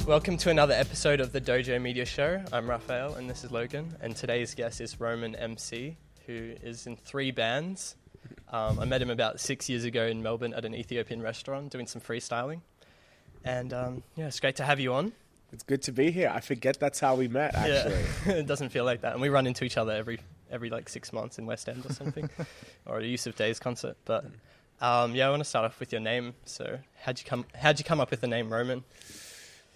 Welcome to another episode of the Dojo Media Show. I'm Raphael and this is Logan, and today's guest is Roman MC, who is in 3 bands. I met him about 6 years ago in Melbourne at an Ethiopian restaurant doing some freestyling. And it's great to have you on. It's good to be here. I forget that's how we met, actually. Yeah. It doesn't feel like that. And we run into each other every like 6 months in West End or something, or at a Use of Days concert. But I want to start off with your name. So how'd you come up with the name Roman?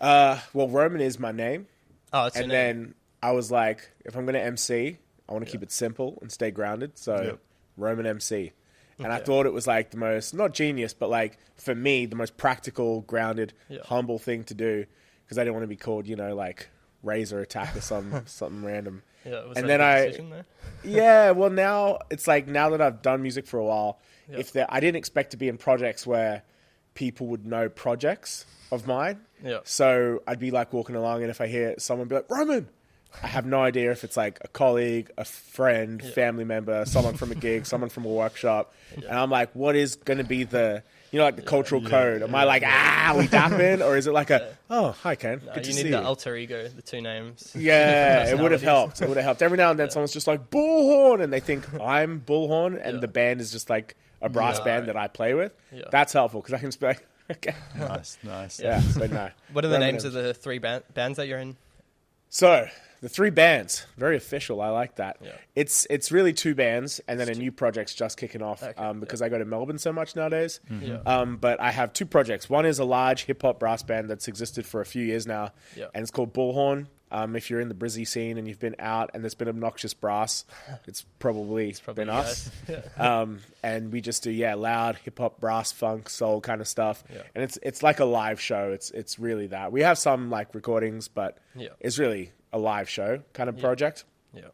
Well, Roman is my name. Oh, it's your name. Then I was like, if I'm going to MC, I want to keep it simple and stay grounded. So Roman MC. And I thought it was like the most, not genius, but like for me, the most practical, grounded, humble thing to do. Because I didn't want to be called, like Razor Attack or something random. Yeah, was and that then a decision there? well, now it's like, now that I've done music for a while, I didn't expect to be in projects where people would know projects of mine. Yeah. So I'd be like walking along, and if I hear someone be like, Roman, I have no idea if it's like a colleague, a friend, family member, someone from a gig, someone from a workshop. And I'm like, what is going to be the, like the cultural code? Am I like, we dapping? Or is it like hi, Ken. No, good to you see need you. the alter ego, the 2 names. Yeah, it would have helped. It would have helped. Every now and then someone's just like, Bullhorn, and they think I'm Bullhorn, and the band is just like a brass band that I play with. Yeah. That's helpful, because I can just be like, okay. Nice. Yeah, so no. What are the names of the 3 bands that you're in? So, the 3 bands, very official. I like that. Yeah. It's really 2 bands, and then a new project's just kicking off because I go to Melbourne so much nowadays. Yeah. But I have 2 projects. One is a large hip-hop brass band that's existed for a few years now, and it's called Bullhorn. If you're in the Brizzy scene and you've been out and there's been obnoxious brass, it's probably been us. And we just do loud hip-hop, brass, funk, soul kind of stuff. Yeah. And it's like a live show. It's really that. We have some like recordings, but it's really a live show kind of project. Yeah.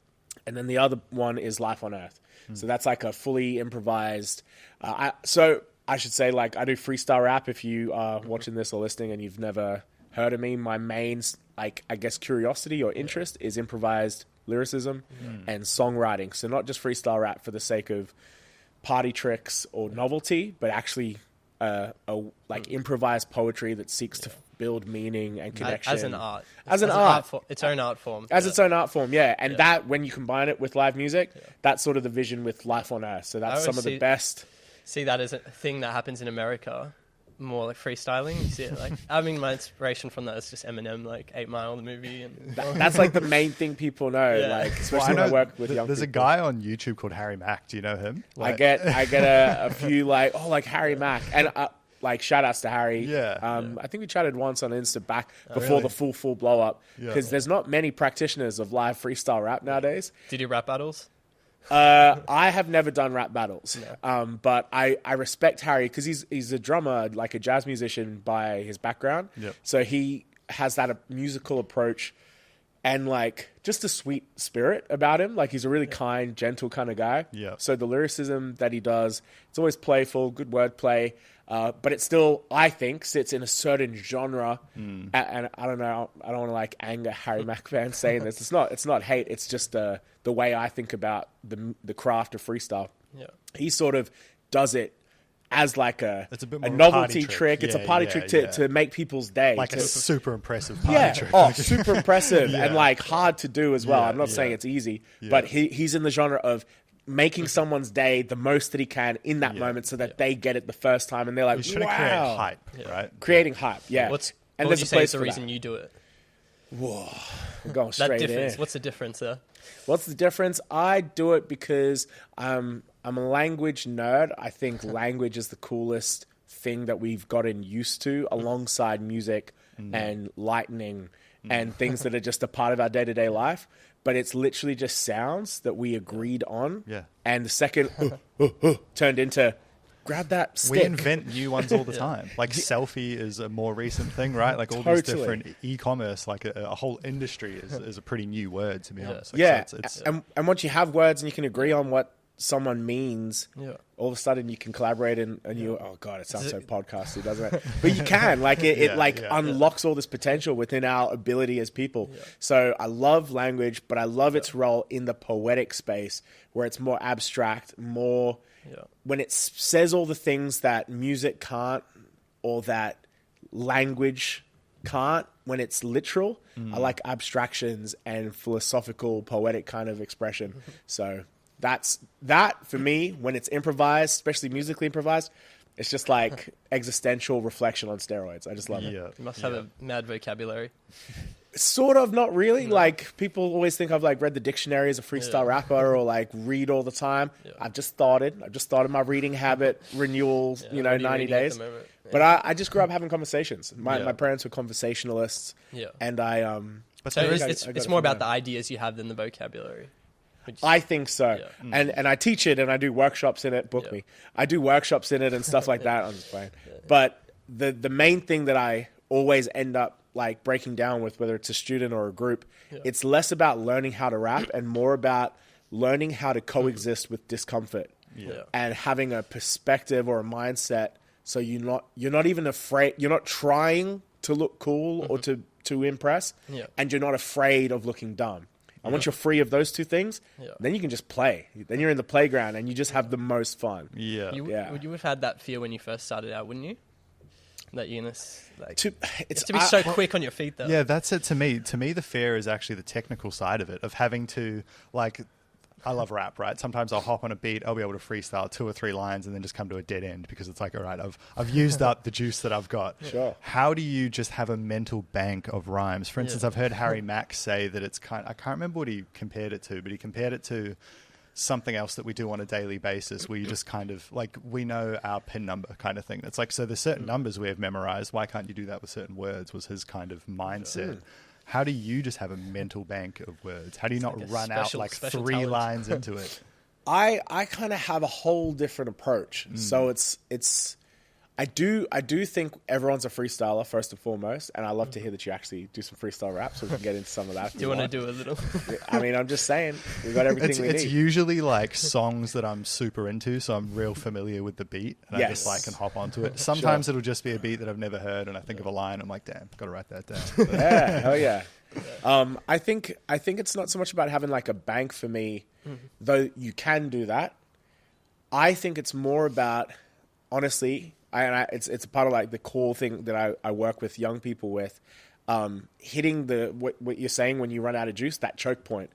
And then the other one is Life on Earth. So that's like a fully improvised. So I should say, like, I do freestyle rap. If you are watching this or listening and you've never heard of me, my main, like, I guess, curiosity or interest is improvised lyricism and songwriting. So not just freestyle rap for the sake of party tricks or novelty, but actually improvised poetry that seeks to build meaning and connection. As an art. As an art. Its own art form. As its own art form, yeah. And that, when you combine it with live music, that's sort of the vision with Life on Earth. So that's some of the best. See that as a thing that happens in America, more like freestyling. You see it like, I mean, my inspiration from that is just Eminem, like 8 Mile, the movie. And that's like the main thing people know, like, especially when I work with young people. There's a guy on YouTube called Harry Mack. Do you know him? I get a few like Harry Mack. And like, shout outs to Harry. I think we chatted once on Insta back before the full blow up, because there's not many practitioners of live freestyle rap nowadays. Did you rap battles? I have never done rap battles, but I respect Harry because he's a drummer, like a jazz musician by his background. So he has that musical approach and like just a sweet spirit about him. Like, he's a really kind, gentle kind of guy. So the lyricism that he does, it's always playful, good wordplay. But it still, I think, sits in a certain genre. And I don't know, I don't want to like anger Harry Mack fans saying this. It's not hate. It's just the way I think about the craft of freestyle. He sort of does it as like a novelty trick. It's a party trick to make people's day. Like a super impressive party trick. Oh, super impressive and like hard to do as well. I'm not saying it's easy, but he's in the genre of making someone's day the most that he can in that moment so that they get it the first time and they're like, he's trying to create hype, right? Creating hype, What would you say is the reason you do it? Whoa, I'm going straight in. What's the difference there? What's the difference? I do it because I'm a language nerd. I think language is the coolest thing that we've gotten used to alongside music and lightning and things that are just a part of our day-to-day life. But it's literally just sounds that we agreed on. And the second turned into grab that stick. We invent new ones all the time. Like selfie is a more recent thing, right? Like all these different e-commerce, like a whole industry is a pretty new word, to be honest. Like, so it's and once you have words and you can agree on what someone means, all of a sudden you can collaborate and you, oh God, it sounds so podcasty, doesn't it? But you can, like, it unlocks all this potential within our ability as people. So I love language, but I love its role in the poetic space where it's more abstract, more when it says all the things that music can't or that language can't when it's literal. I like abstractions and philosophical, poetic kind of expression. So that for me, when it's improvised, especially musically improvised, it's just like existential reflection on steroids. I just love it. You must have a mad vocabulary. Sort of, not really. No. Like, people always think I've like read the dictionary as a freestyle rapper or like read all the time. I've just started my reading habit renewal, 90 days. But I just grew up having conversations. My parents were conversationalists. Yeah. And but so it's more about the ideas you have than the vocabulary. I think so. Yeah. And I teach it and I do workshops in it. Book me. I do workshops in it and stuff like that. I'm just playing. But the main thing that I always end up like breaking down with, whether it's a student or a group, it's less about learning how to rap and more about learning how to coexist with discomfort and having a perspective or a mindset. So you're not even afraid. You're not trying to look cool or to impress, and you're not afraid of looking dumb. And once you're free of those two things, then you can just play. Then you're in the playground and you just have the most fun. You would have had that fear when you first started out, wouldn't you? That you to be so quick on your feet, though. Yeah, that's it to me. To me, the fear is actually the technical side of it, of having to, like, I love rap, right? Sometimes I'll hop on a beat, I'll be able to freestyle 2 or 3 lines and then just come to a dead end because it's like, all right, I've used up the juice that I've got. Sure. How do you just have a mental bank of rhymes? For instance, I've heard Harry Mack say that it's I can't remember what he compared it to, but he compared it to something else that we do on a daily basis where you just kind of like, we know our pin number kind of thing. It's like, so there's certain numbers we have memorized. Why can't you do that with certain words, was his kind of mindset. How do you just have a mental bank of words? How do you not run out like 3 lines into it? I kind of have a whole different approach. So I do think everyone's a freestyler first and foremost, and I love to hear that you actually do some freestyle rap, so we can get into some of that. Do you want to do a little? I mean, I'm just saying, we've got everything we need. It's usually like songs that I'm super into, so I'm real familiar with the beat, and I just like can hop onto it. Sometimes it'll just be a beat that I've never heard, and I think of a line, I'm like, damn, got to write that down. Yeah, hell yeah. I think it's not so much about having like a bank for me, though you can do that. I think it's more about, honestly, it's a part of like the core thing that I work with young people with, hitting what you're saying when you run out of juice, that choke point.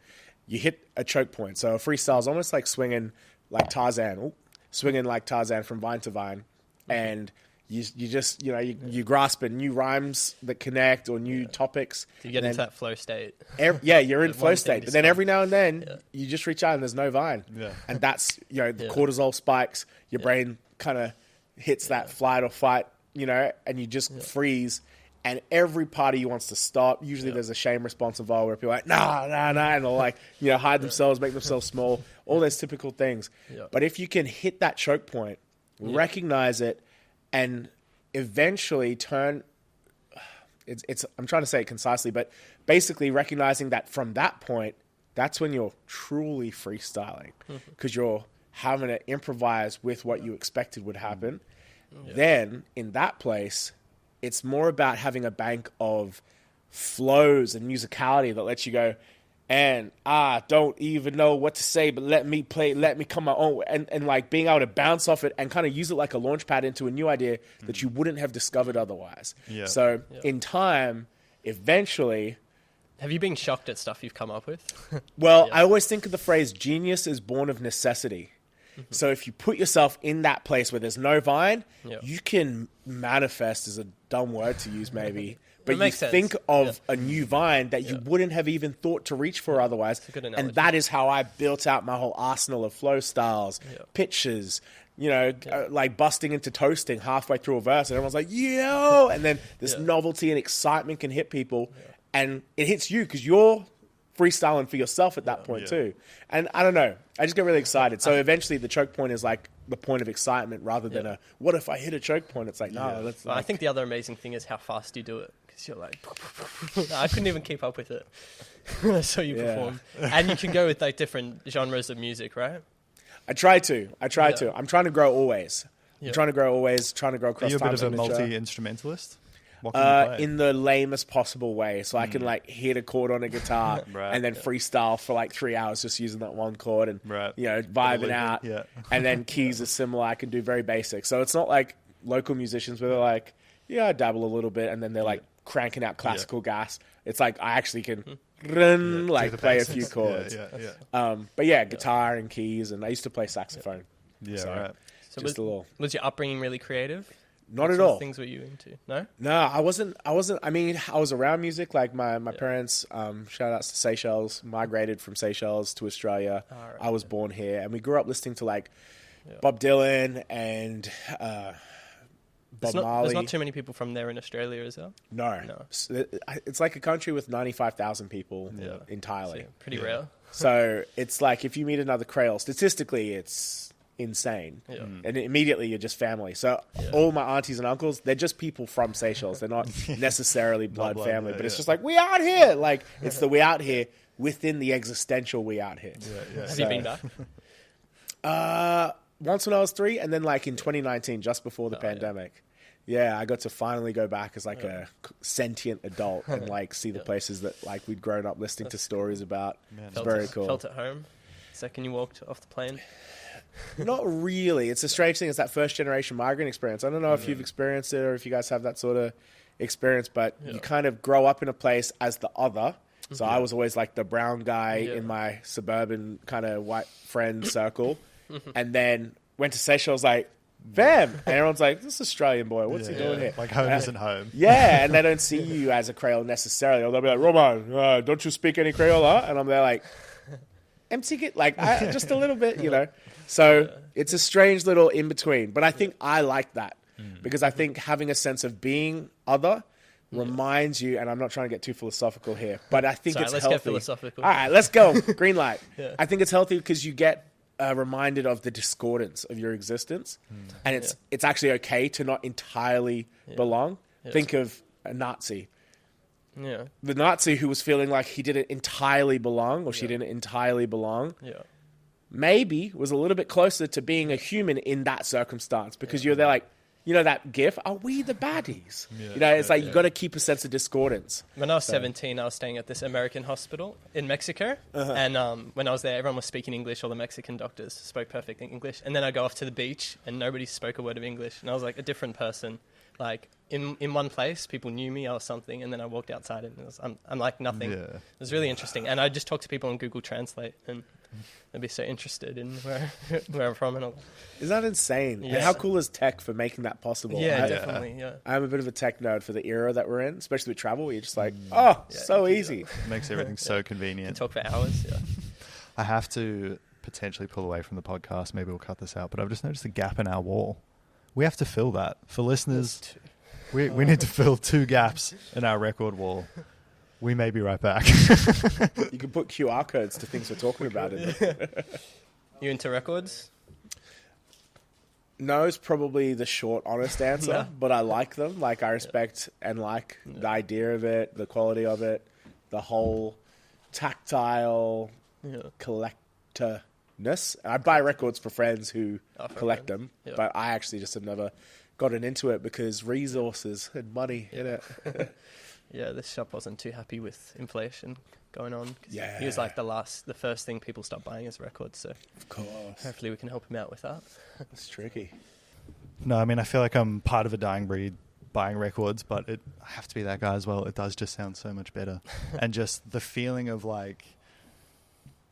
You hit a choke point. So a freestyle is almost like swinging like Tarzan from vine to vine, and you just you grasp at new rhymes that connect or new topics. You get into that flow state. You're in flow state, but then every now and then you just reach out and there's no vine, and that's the cortisol spikes. Your brain kind of hits that flight or fight, and you just freeze, and every part of you wants to stop. Usually there's a shame response involved where people are like, nah, and they'll like, hide themselves, make themselves small, all those typical things. But if you can hit that choke point, recognize it, and eventually turn, I'm trying to say it concisely, but basically recognizing that from that point, that's when you're truly freestyling, because you're having to improvise with what you expected would happen. Then in that place, it's more about having a bank of flows and musicality that lets you go, and I don't even know what to say, but let me play, let me come my own way, and like being able to bounce off it and kind of use it like a launch pad into a new idea that you wouldn't have discovered otherwise. So in time, eventually. Have you been shocked at stuff you've come up with? Well, I always think of the phrase genius is born of necessity. So if you put yourself in that place where there's no vine, you can manifest, is a dumb word to use maybe, but you think of a new vine that you wouldn't have even thought to reach for otherwise. And that is how I built out my whole arsenal of flow styles, pitches, like busting into toasting halfway through a verse, and everyone's like, yo! And then this novelty and excitement can hit people, and it hits you because you're freestyling for yourself at that point too. And I don't know, I just get really excited. So eventually the choke point is like the point of excitement rather than a, what if I hit a choke point? It's like, no, let's I think the other amazing thing is how fast you do it. Because you're like, I couldn't even keep up with it. So you perform. And you can go with like different genres of music, right? I try to. I'm trying to grow always. I'm trying to grow always, trying to grow across time. Are you a bit of a multi-instrumentalist? In the lamest possible way. So I can like hit a chord on a guitar and then freestyle for like 3 hours just using that one chord and vibing out. And then keys are similar. I can do very basic. So it's not like local musicians where they're like, I dabble a little bit, and then they're like cranking out classical gas. It's like I actually can play a few chords. But yeah, guitar and keys, and I used to play saxophone. So was your upbringing really creative? Not at all. Things were you into? No? No, I wasn't. I mean, I was around music. Like my parents, shout outs to Seychelles, migrated from Seychelles to Australia. I was born here, and we grew up listening to like Bob Dylan and Bob Marley. There's not too many people from there in Australia, is there? No. It's like a country with 95,000 people entirely. So pretty rare. So it's like if you meet another Creole, statistically, it's insane. And immediately you're just family. So all my aunties and uncles, they're just people from Seychelles. They're not necessarily blood family, but it's just like, we out here. Like, it's the we out here within the existential we out here. Have you been back? Once when I was 3, and then like in 2019, just before the pandemic. Yeah, I got to finally go back as like a sentient adult and like see the places that like we'd grown up listening to stories about. It's very cool. Felt at home the second you walked off the plane? Not really. It's a strange thing. It's that first generation migrant experience. I don't know if you've experienced it or if you guys have that sort of experience, but you kind of grow up in a place as the other. So I was always like the brown guy in my suburban kind of white friend circle. And then went to Seychelles like, bam! And everyone's like, this Australian boy, what's he doing here? Like home isn't home. Yeah, and they don't see you as a Creole necessarily. Or they'll be like, Roman, don't you speak any Creole? Huh? And I'm there like, just a little bit, you know. So it's a strange little in-between. But I think I like that. Because I think having a sense of being other reminds you, and I'm not trying to get too philosophical here, but I think it's let's healthy. Get philosophical. All right, let's go. Green light. I think it's healthy because you get reminded of the discordance of your existence, and it's actually okay to not entirely belong. Think of a Nazi. The Nazi who was feeling like he didn't entirely belong, or she didn't entirely belong, maybe was a little bit closer to being a human in that circumstance, because you're there like, you know, that gif, are we the baddies? You know, it's like you've got to keep a sense of discordance. When I was 17, I was staying at this American hospital in Mexico. And when I was there, everyone was speaking English. All the Mexican doctors spoke perfect English. And then I go off to the beach and nobody spoke a word of English. And I was like a different person. Like in one place, people knew me, I was something. And then I walked outside and I'm like nothing. It was really interesting. And I just talked to people on Google Translate and they'd be so interested in where I'm from and all. Isn't that insane? And how cool is tech for making that possible? Definitely. I'm a bit of a tech nerd for the era that we're in, especially with travel. Where you're just like, so easy. It makes everything so convenient. You can talk for hours. I have to potentially pull away from the podcast. Maybe we'll cut this out. But I've just noticed a gap in our wall. We have to fill that. For listeners, we need to fill 2 gaps in our record wall. We may be right back. You can put QR codes to things we're talking about. You into records? No is probably the short, honest answer, but I like them. Like, I respect and like the idea of it, the quality of it, the whole tactile collectorness. I buy records for friends who collect them, but I actually just have never gotten into it because resources and money in it. This shop wasn't too happy with inflation going on. He was like the first thing people stopped buying is records. So of course, hopefully we can help him out with that. It's tricky. No, I mean, I feel like I'm part of a dying breed buying records, but I have to be that guy as well. It does just sound so much better. And just the feeling of like,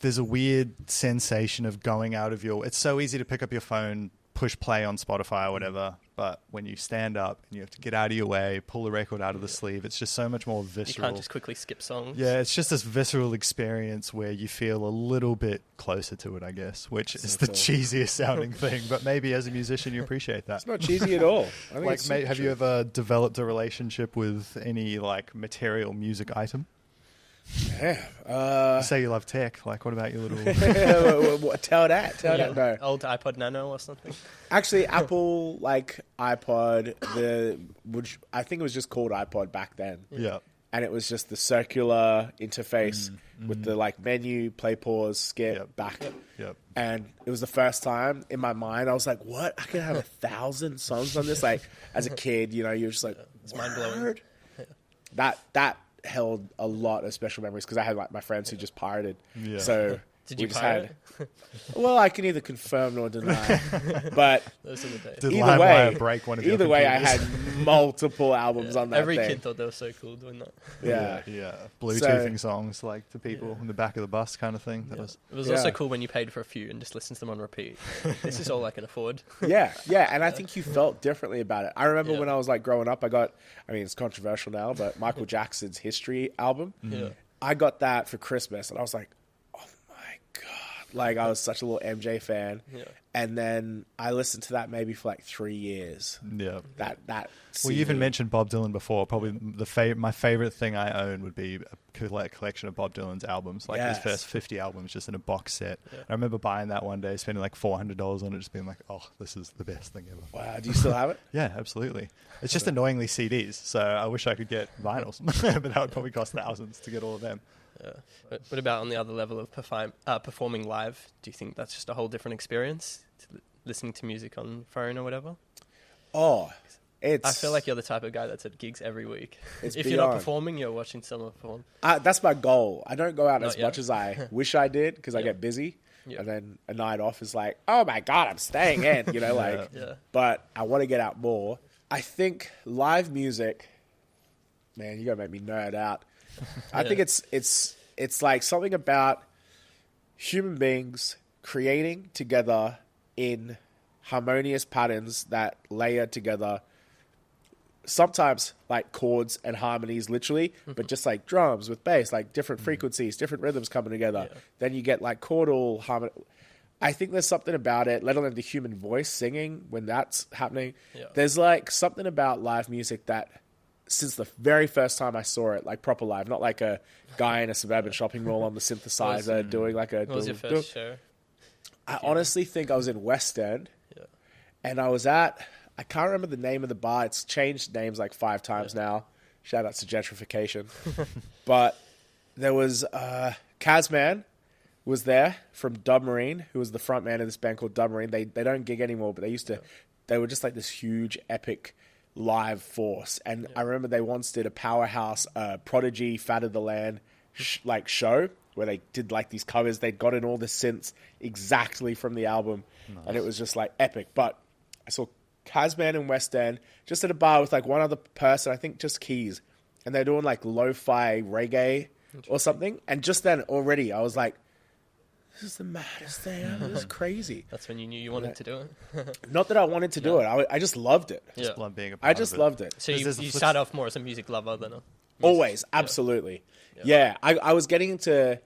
there's a weird sensation of going out of it's so easy to pick up your phone, push play on Spotify or whatever, but when you stand up and you have to get out of your way, pull the record out of the sleeve, it's just so much more visceral. You can't just quickly skip songs. Yeah, it's just this visceral experience where you feel a little bit closer to it, I guess, which is the cheesiest sounding thing, but maybe as a musician you appreciate that. It's not cheesy at all. I think have you ever developed a relationship with any like material music item? Yeah. You say you love tech. Like, what about your little... Tell that. No. Old iPod Nano or something? Actually, Apple, like, iPod, which I think it was just called iPod back then. Yeah. And it was just the circular interface with the, like, menu, play, pause, skip, back. Yep. And it was the first time in my mind, I was like, what? I can have 1,000 songs on this? Like, as a kid, you know, you're just like, it's mind-blowing. That held a lot of special memories because I had like my friends who just pirated. So Did you pirate it? Well, I can either confirm nor deny. But Those are the days. Did either way, break one of your either way, I computers? had multiple albums on that Every thing. kid thought they were so cool doing that. Yeah. Bluetoothing songs like to people in the back of the bus kind of thing. It was also cool when you paid for a few and just listened to them on repeat. This is all I can afford. Yeah, and I think you felt differently about it. I remember when I was like growing up, it's controversial now, but Michael Jackson's History album. Yeah. I got that for Christmas, and I was like, oh my God. Like, I was such a little MJ fan. Yeah. And then I listened to that maybe for like 3 years. Yeah. That Well, you even mentioned Bob Dylan before. Probably my favorite thing I own would be a collection of Bob Dylan's albums, like his first 50 albums, just in a box set. Yeah. I remember buying that one day, spending like $400 on it, just being like, "Oh, this is the best thing ever." Wow, do you still have it? Yeah, absolutely. It's just annoyingly CDs, so I wish I could get vinyls, but that would probably cost thousands to get all of them. Yeah. What about on the other level of performing live? Do you think that's just a whole different experience, listening to music on phone or whatever? Oh, I feel like you're the type of guy that's at gigs every week. If you're not performing, you're watching someone perform. That's my goal. I don't go out as much as I wish I did because I get busy. And then a night off is like, oh my God, I'm staying in, But I want to get out more. I think live music, man, you're going to make me nerd out. I think it's like something about human beings creating together in harmonious patterns that layer together, sometimes like chords and harmonies literally, but just like drums with bass, like different frequencies, different rhythms coming together. Then you get like chordal harmony. I think there's something about it, let alone the human voice singing when that's happening. There's like something about live music that since the very first time I saw it, like proper live, not like a guy in a suburban shopping mall on the synthesizer doing like a... What was your first show? I honestly think I was in West End, and I was at... I can't remember the name of the bar. It's changed names like 5 times now. Shout out to gentrification. But there was... Kazman was there from Dubmarine, who was the front man of this band called Dubmarine. They don't gig anymore, but they used to... They were just like this huge, epic... live force, and I remember they once did a Powerhouse Prodigy Fat of the Land show where they did like these covers. They'd gotten all the synths exactly from the album, and it was just like epic. But I saw Kazman in West End just at a bar with like one other person, I think just Keys, and they're doing like lo-fi reggae or something, and just then already I was like, this is the maddest thing ever. This is crazy. That's when you knew you wanted to do it? Not that I wanted to do it. I just loved it. Just love being a part of it. Loved it. So you start off more as a music lover than a... Always, absolutely. Yeah, I was getting into...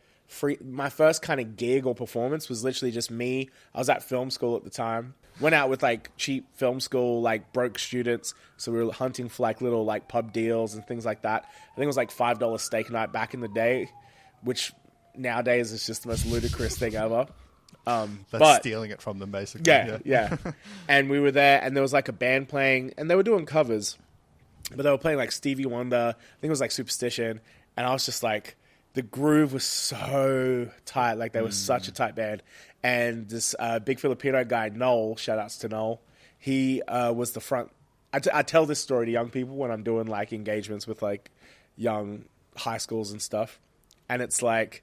My first kind of gig or performance was literally just me. I was at film school at the time. Went out with like cheap film school, like broke students. So we were hunting for like little like pub deals and things like that. I think it was like $5 steak night back in the day, which... nowadays it's just the most ludicrous thing ever. But stealing it from them, basically. Yeah. And we were there, and there was like a band playing, and they were doing covers, but they were playing like Stevie Wonder. I think it was like Superstition, and I was just like, the groove was so tight. Like they were such a tight band. And this big Filipino guy, Noel, shout outs to Noel, he was the front. I tell this story to young people when I'm doing like engagements with like young high schools and stuff, and it's like,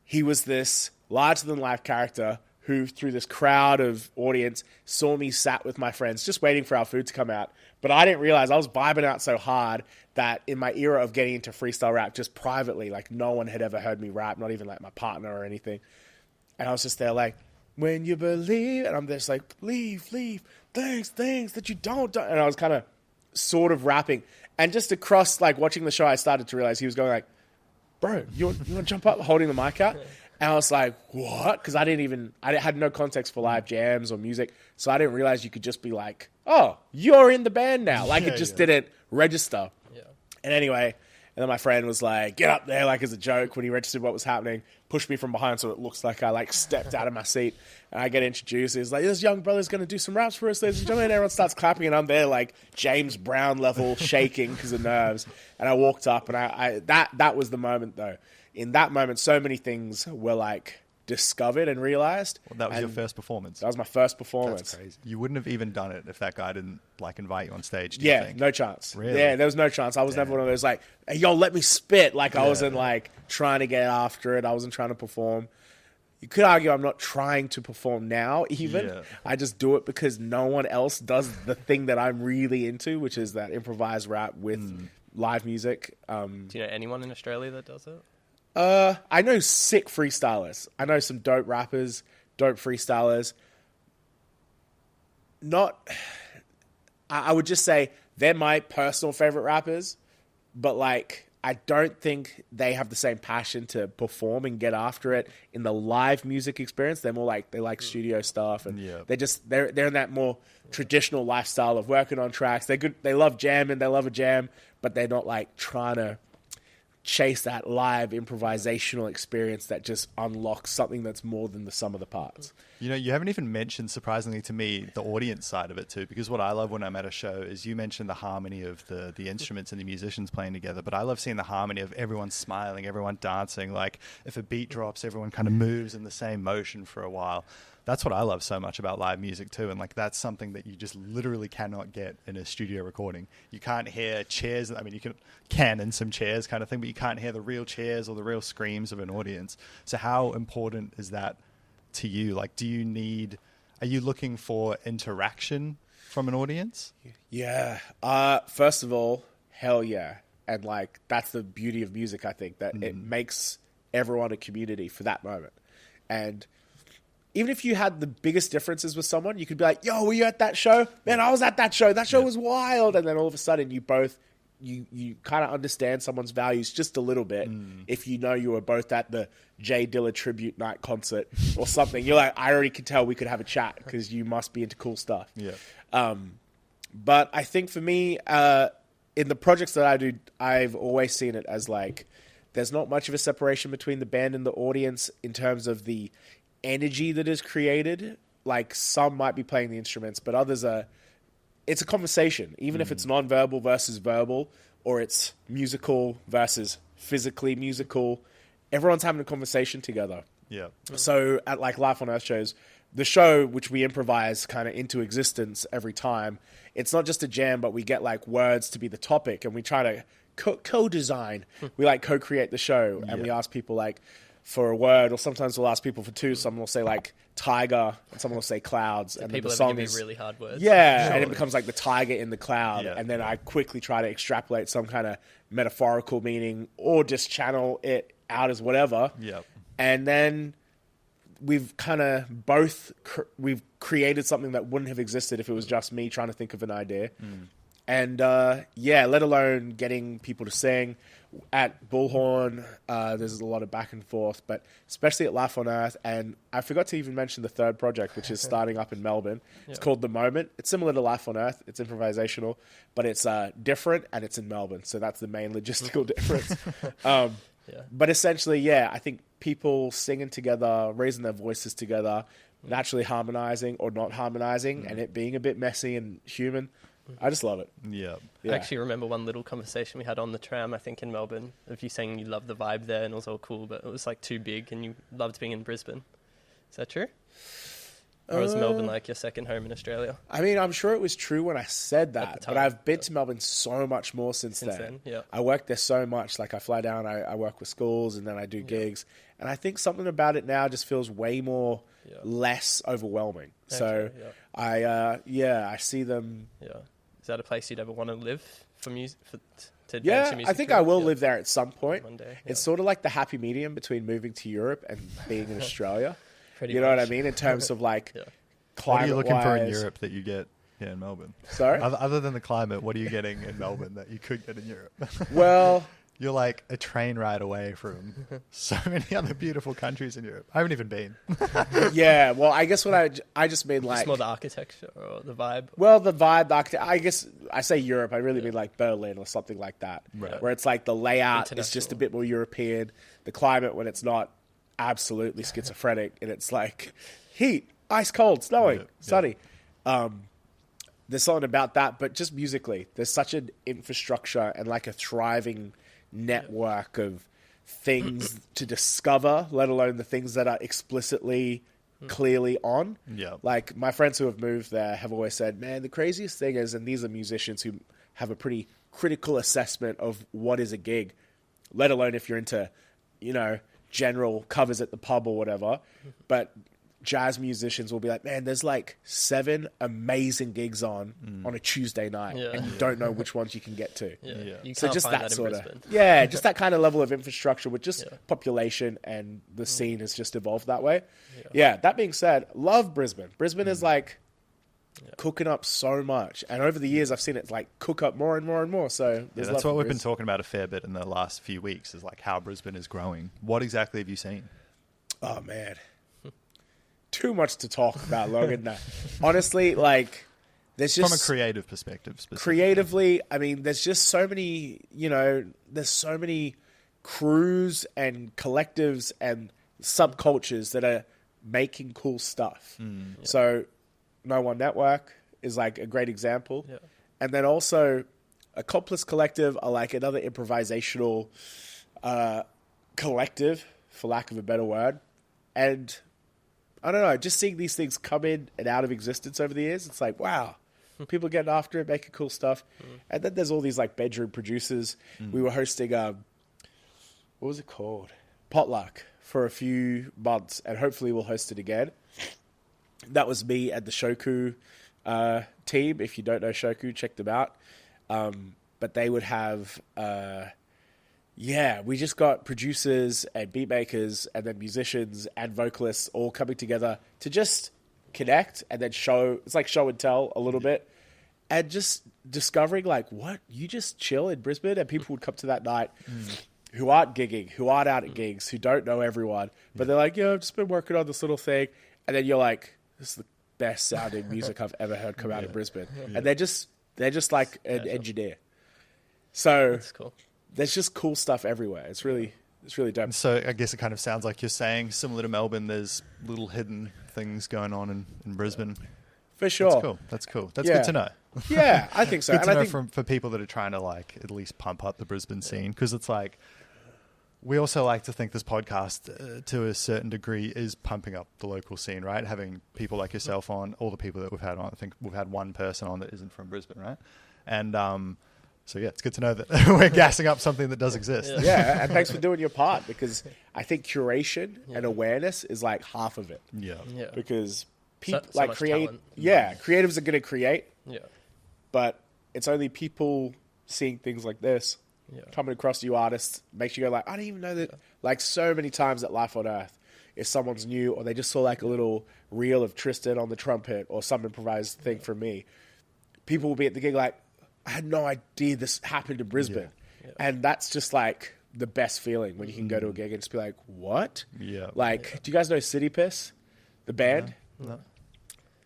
he was this larger-than-life character who, through this crowd of audience, saw me sat with my friends, just waiting for our food to come out. But I didn't realize I was vibing out so hard that in my era of getting into freestyle rap, just privately, like no one had ever heard me rap, not even like my partner or anything. And I was just there like, when you believe, and I'm just like, believe, things that you don't. And I was kind of sort of rapping. And just across, like, watching the show, I started to realize he was going like, bro, you want to jump up, holding the mic out? And I was like, what? Because I had no context for live jams or music, so I didn't realize you could just be like, oh, you're in the band now. Like, it just didn't register. Yeah. And anyway, and then my friend was like, get up there, like, as a joke when he registered what was happening, pushed me from behind so it looks like I, like, stepped out of my seat. And I get introduced. He's like, this young brother's going to do some raps for us, ladies and gentlemen. And everyone starts clapping, and I'm there, like, James Brown level, shaking because of nerves. And I walked up, and that was the moment, though. In that moment, so many things were, like, discovered and realized. Well, that was your first performance. That was my first performance. That's crazy. You wouldn't have even done it if that guy didn't, like, invite you on stage, do you think? No chance. Really? Yeah, there was no chance. I was never one of those, like, hey, yo, let me spit. Like, I wasn't, like, trying to get after it. I wasn't trying to perform. you could argue I'm not trying to perform now even. Yeah. I just do it because no one else does the thing that I'm really into, which is that improvised rap with live music. Do you know anyone in Australia that does it? I know sick freestylers. I know some dope rappers, dope freestylers. I would just say they're my personal favorite rappers, but like, I don't think they have the same passion to perform and get after it in the live music experience. They're more like, they like studio stuff, and they're in that more traditional lifestyle of working on tracks. They're good. They love jamming. They love a jam, but they're not like trying to chase that live improvisational experience that just unlocks something that's more than the sum of the parts. You know, you haven't even mentioned, surprisingly to me, the audience side of it too, because what I love when I'm at a show is you mentioned the harmony of the instruments and the musicians playing together, but I love seeing the harmony of everyone smiling, everyone dancing. Like, if a beat drops, everyone kind of moves in the same motion for a while. That's what I love so much about live music too, and like that's something that you just literally cannot get in a studio recording. You can't hear chairs. I mean, you can in some chairs kind of thing, but you can't hear the real chairs or the real screams of an audience. So how important is that to you? Like, are you looking for interaction from an audience? Yeah. First of all, hell yeah. And like, that's the beauty of music, I think, that it makes everyone a community for that moment. And even if you had the biggest differences with someone, you could be like, yo, were you at that show? Man, I was at that show. That show was wild. And then all of a sudden you both, you kind of understand someone's values just a little bit. If you know you were both at the Jay Dilla tribute night concert or something, you're like, I already could tell we could have a chat because you must be into cool stuff. Yeah. But I think for me, in the projects that I do, I've always seen it as like, there's not much of a separation between the band and the audience in terms of the energy that is created. Like, some might be playing the instruments, but others it's a conversation, even if it's non-verbal versus verbal, or it's musical versus physically musical. Everyone's having a conversation together. Yeah. So at like Life on Earth shows, the show, which we improvise kind of into existence every time, it's not just a jam, but we get like words to be the topic, and we try to co-design. We like co-create the show, and we ask people like for a word, or sometimes we'll ask people for two. Someone will say like tiger, and someone will say clouds, and then the song is really hard words. Yeah, and it becomes like the tiger in the cloud, and then I quickly try to extrapolate some kind of metaphorical meaning, or just channel it out as whatever. And then we've kind of both we've created something that wouldn't have existed if it was just me trying to think of an idea. And let alone getting people to sing. At Bullhorn, there's a lot of back and forth, but especially at Life on Earth. And I forgot to even mention the third project, which is starting up in Melbourne. It's called The Moment. It's similar to Life on Earth. It's improvisational, but it's different, and it's in Melbourne. So that's the main logistical difference. But essentially, I think people singing together, raising their voices together, naturally harmonizing or not harmonizing, and it being a bit messy and human. I just love it. Yeah. I actually remember one little conversation we had on the tram, I think in Melbourne, of you saying you loved the vibe there and it was all cool, but it was like too big and you loved being in Brisbane. Is that true? Or was Melbourne like your second home in Australia? I mean, I'm sure it was true when I said that, but I've been to Melbourne so much more since then. I work there so much. Like, I fly down, I work with schools, and then I do gigs. And I think something about it now just feels way more less overwhelming. So I see them. Is that a place you'd ever want to live for music? To I think I will live there at some point. One day, It's sort of like the happy medium between moving to Europe and being in Australia. Pretty you know much. what I mean? In terms of like climate-wise. What are you looking for in Europe that you get here in Melbourne? Sorry? Other than the climate, what are you getting in Melbourne that you could get in Europe? Well, you're like a train ride away from so many other beautiful countries in Europe. I haven't even been. Well, I guess what I just mean like... Just more the architecture or the vibe? Well, the vibe, I guess I say Europe, I really mean like Berlin or something like that. Right. Where it's like the layout is just a bit more European. The climate, when it's not absolutely schizophrenic and it's like heat, ice cold, snowing, sunny. There's something about that, but just musically, there's such an infrastructure and like a thriving network of things to discover, let alone the things that are explicitly clearly on. Like, my friends who have moved there have always said, man, the craziest thing is, and these are musicians who have a pretty critical assessment of what is a gig, let alone if you're into, general covers at the pub or whatever, but jazz musicians will be like, man, there's like 7 amazing gigs on a Tuesday night, and you don't know which ones you can get to. You So can't just find that that in sort of, Brisbane. just that kind of level of infrastructure with just population, and the scene has just evolved that way. That being said, love Brisbane. Brisbane is like cooking up so much, and over the years I've seen it like cook up more and more and more. So that's what we've been talking about a fair bit in the last few weeks, is like how Brisbane is growing. What exactly have you seen? Oh man, too much to talk about, Logan. No. Honestly, like, there's just... From a creative perspective. Creatively, I mean, there's just so many, there's so many crews and collectives and subcultures that are making cool stuff. So, No One Network is, like, a great example. Yeah. And then also, Accomplice Collective are, like, another improvisational collective, for lack of a better word. And... I don't know, just seeing these things come in and out of existence over the years, it's like, wow, people getting after it, making cool stuff. And then there's all these like bedroom producers. We were hosting, what was it called? Potluck for a few months, and hopefully we'll host it again. That was me and the Shoku team. If you don't know Shoku, check them out. But they would have... we just got producers and beat makers and then musicians and vocalists all coming together to just connect and then show. It's like show and tell a little bit, and just discovering like, what, you just chill in Brisbane, and people would come to that night who aren't gigging, who aren't out at gigs, who don't know everyone, but they're like, I've just been working on this little thing, and then you're like, this is the best sounding music I've ever heard come out of Brisbane, and they're just like an engineer. So That's cool. There's just cool stuff everywhere. It's really dope. So I guess it kind of sounds like you're saying, similar to Melbourne, there's little hidden things going on in Brisbane. For sure. That's cool. That's good to know. Yeah, I think so. Good to and know I think for people that are trying to like at least pump up the Brisbane scene, because it's like, we also like to think this podcast to a certain degree is pumping up the local scene, right? Having people like yourself on, all the people that we've had on. I think we've had one person on that isn't from Brisbane, right? And so yeah, it's good to know that we're gassing up something that does exist. Yeah, and thanks for doing your part, because I think curation and awareness is like half of it. Yeah. Because people So much talent. creatives are going to create, but it's only people seeing things like this, coming across new artists, makes you go like, I didn't even know that. Like so many times at Life on Earth, if someone's new or they just saw like a little reel of Tristan on the trumpet or some improvised thing from me, people will be at the gig like, I had no idea this happened in Brisbane. And that's just like the best feeling when you can go to a gig and just be like, what? Yeah. Like, do you guys know City Piss, the band? No.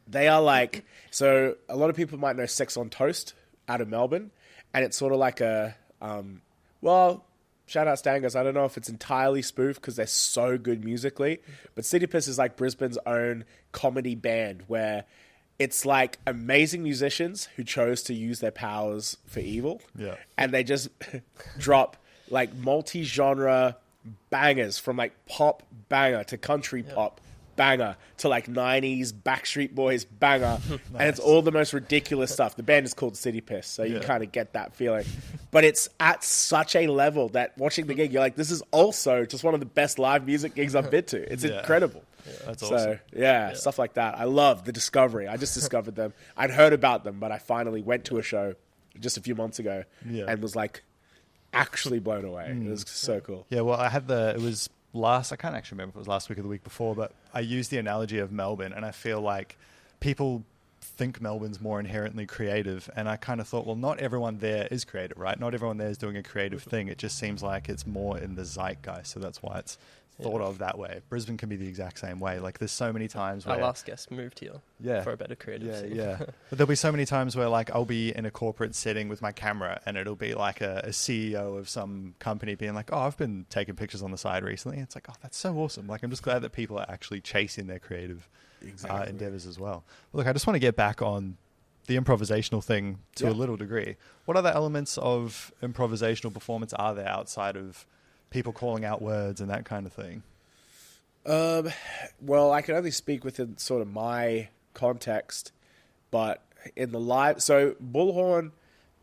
They are like, so a lot of people might know Sex on Toast out of Melbourne. And it's sort of like a, shout out Stangers. I don't know if it's entirely spoof because they're so good musically. But City Piss is like Brisbane's own comedy band where it's like amazing musicians who chose to use their powers for evil. Yeah. And they just drop like multi-genre bangers, from like pop banger to country pop banger to like 90s Backstreet Boys banger. Nice. And it's all the most ridiculous stuff. The band is called City Piss, so you kind of get that feeling. But it's at such a level that watching the gig, you're like, this is also just one of the best live music gigs I've been to. It's incredible. That's awesome. So, stuff like that. I love the discovery. I just discovered them. I'd heard about them, but I finally went to a show just a few months ago and was like actually blown away. It was so cool. Yeah, well, I can't actually remember if it was last week or the week before, but I used the analogy of Melbourne, and I feel like people think Melbourne's more inherently creative, and I kind of thought, well, not everyone there is creative, right? Not everyone there is doing a creative thing. It just seems like it's more in the zeitgeist, so that's why it's thought of that way. Brisbane can be the exact same way. Like, there's so many times where our last guest moved here for a better creative scene. But there'll be so many times where like I'll be in a corporate setting with my camera, and it'll be like a CEO of some company being like, oh, I've been taking pictures on the side recently. It's like, oh, that's so awesome. Like, I'm just glad that people are actually chasing their creative endeavors as well. Look, I just want to get back on the improvisational thing to a little degree. What other elements of improvisational performance are there outside of people calling out words and that kind of thing? Well, I can only speak within sort of my context, but in the live... So Bullhorn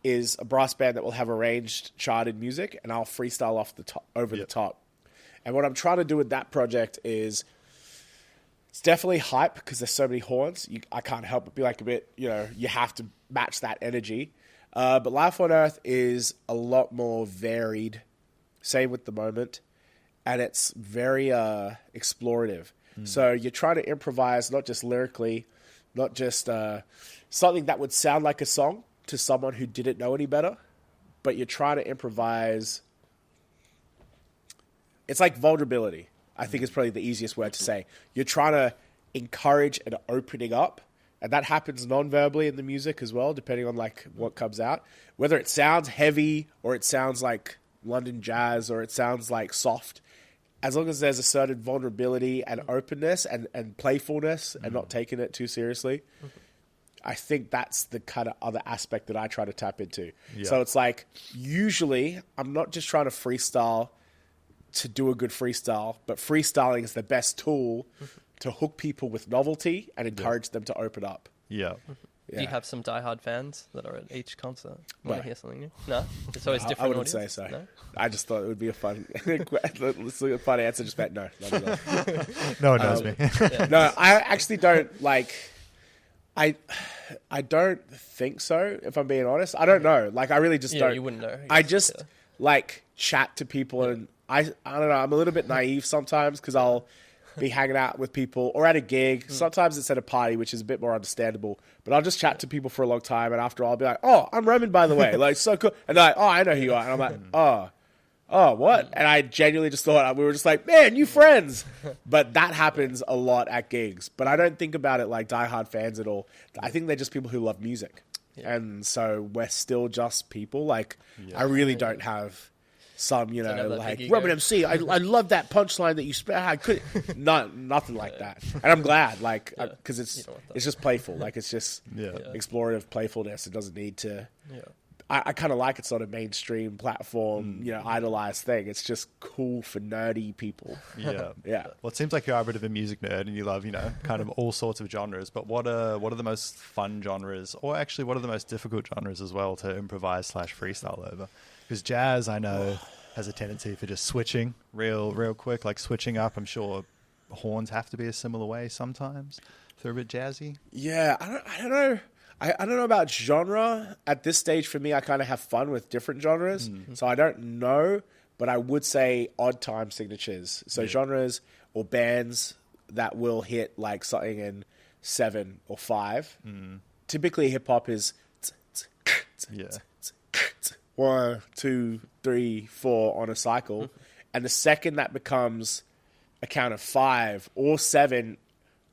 is a brass band that will have arranged charted music, and I'll freestyle off the top, over the top. And what I'm trying to do with that project is, it's definitely hype because there's so many horns. I can't help but be like a bit, you have to match that energy. But Life on Earth is a lot more varied. Same with the moment. And it's very explorative. So you're trying to improvise, not just lyrically, not just something that would sound like a song to someone who didn't know any better, but you're trying to improvise. It's like vulnerability, I think is probably the easiest word to say. You're trying to encourage an opening up, and that happens non-verbally in the music as well, depending on like what comes out. Whether it sounds heavy or it sounds like London jazz or it sounds like soft, as long as there's a certain vulnerability and openness and playfulness and not taking it too seriously, I think that's the kind of other aspect that I try to tap into. Yeah. So it's like, usually I'm not just trying to freestyle to do a good freestyle, but freestyling is the best tool to hook people with novelty and encourage them to open up. Yeah. Do you have some diehard fans that are at each concert? Want to hear something new? No? It's always different. I wouldn't say so. No? I just thought it would be a fun answer. Just meant no. Not at all. No one knows me. No, I actually don't like... I don't think so, if I'm being honest. I don't know. Like, I really just don't. You wouldn't know. I just, like, chat to people, and I don't know, I'm a little bit naive sometimes because I'll be hanging out with people or at a gig. Sometimes it's at a party, which is a bit more understandable. But I'll just chat to people for a long time, and after all, I'll be like, oh, I'm Roman, by the way. Like, so cool. And they're like, oh, I know who you are. And I'm like, oh, what? And I genuinely just thought, we were just like, man, new friends. But that happens a lot at gigs. But I don't think about it like diehard fans at all. I think they're just people who love music. Yeah. And so we're still just people. Like, I really don't have some, like, Roman MC, I love that punchline that you spent. I could nothing like that. And I'm glad, like, because it's just playful. Like, it's just explorative playfulness. It doesn't need to... Yeah. I kind of like it's not a mainstream platform, idolized thing. It's just cool for nerdy people. Yeah. Yeah. Well, it seems like you are a bit of a music nerd and you love, kind of all sorts of genres. But what are the most fun genres, or actually what are the most difficult genres as well to improvise / freestyle over? Because jazz, I know, has a tendency for just switching real quick, like switching up. I'm sure horns have to be a similar way sometimes. If they're a bit jazzy. Yeah, I don't know. I don't know about genre. At this stage, for me, I kind of have fun with different genres. So I don't know, but I would say odd time signatures. So genres or bands that will hit like something in 7 or 5. Typically, hip-hop is 1, 2, 3, 4 on a cycle. And the second that becomes a count of 5 or 7,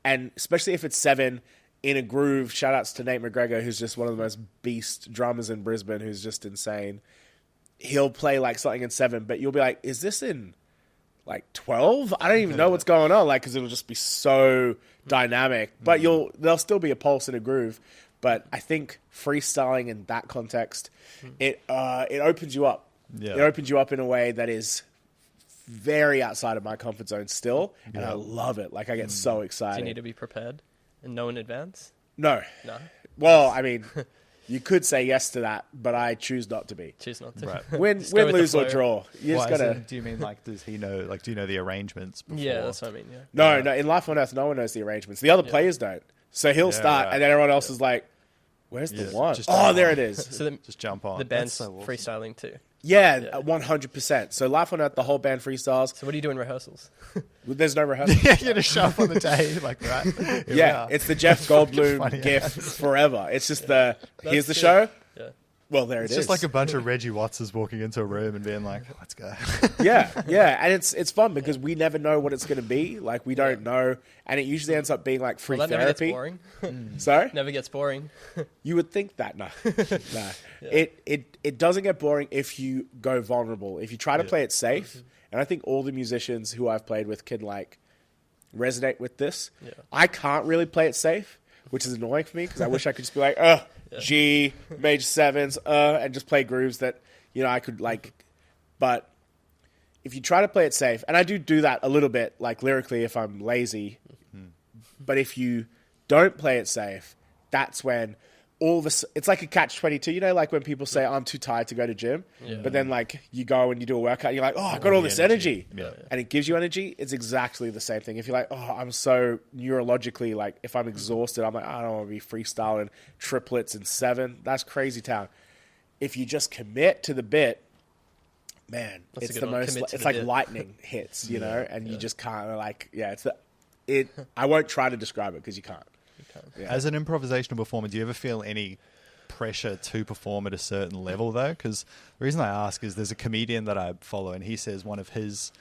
and especially if it's 7... in a groove, shout outs to Nate McGregor, who's just one of the most beast drummers in Brisbane, who's just insane. He'll play like something in 7, but you'll be like, is this in like 12? I don't even know what's going on, like, because it'll just be so dynamic. But there'll still be a pulse and a groove. But I think freestyling in that context, it opens you up. Yeah. It opens you up in a way that is very outside of my comfort zone still, and I love it. Like, I get so excited. Do you need to be prepared? And know in advance? No. Well, I mean, you could say yes to that, but I choose not to be. Choose not to. Right. Win, lose, or draw. You just gotta. Do you mean like, does he know? Like, do you know the arrangements before? Yeah, that's what I mean. Yeah. No. In Life on Earth, no one knows the arrangements. The other players don't. So he'll start, and then everyone else is like, "Where's the one? Oh, there it is." So just jump on. The band's freestyling too. Yeah, 100%. So Life on Earth, the whole band freestyles. So what do you do in rehearsals? There's no rehearsal. You're going to show up on the day, like, right? Yeah, it's the Jeff Goldblum gif forever. It's just here's the show. Yeah. Well, there it is. It's just like a bunch of Reggie Wattses walking into a room and being like, let's go. Yeah. And it's fun because we never know what it's going to be. Like, we don't know. And it usually ends up being like free therapy. Never gets boring. Sorry? Never gets boring. You would think that. No. Yeah. It doesn't get boring if you go vulnerable. If you try to play it safe, and I think all the musicians who I've played with can like resonate with this. Yeah. I can't really play it safe, which is annoying for me because I wish I could just be like, G, major 7s, and just play grooves that, I could like. But if you try to play it safe, and I do that a little bit, like lyrically if I'm lazy, but if you don't play it safe, that's when all this, it's like a catch-22, you know, like when people say, I'm too tired to go to gym, but then like you go and you do a workout, and you're like, oh, I got all this energy. And it gives you energy. It's exactly the same thing. If you're like, oh, I'm so neurologically, like if I'm exhausted, I'm like, I don't want to be freestyling triplets in 7. That's crazy town. If you just commit to the bit, man, it's the most, it's like lightning hits, you know, and you just kind of like, I won't try to describe it because you can't. Yeah. As an improvisational performer, do you ever feel any pressure to perform at a certain level, though? Because the reason I ask is there's a comedian that I follow, and he says one of his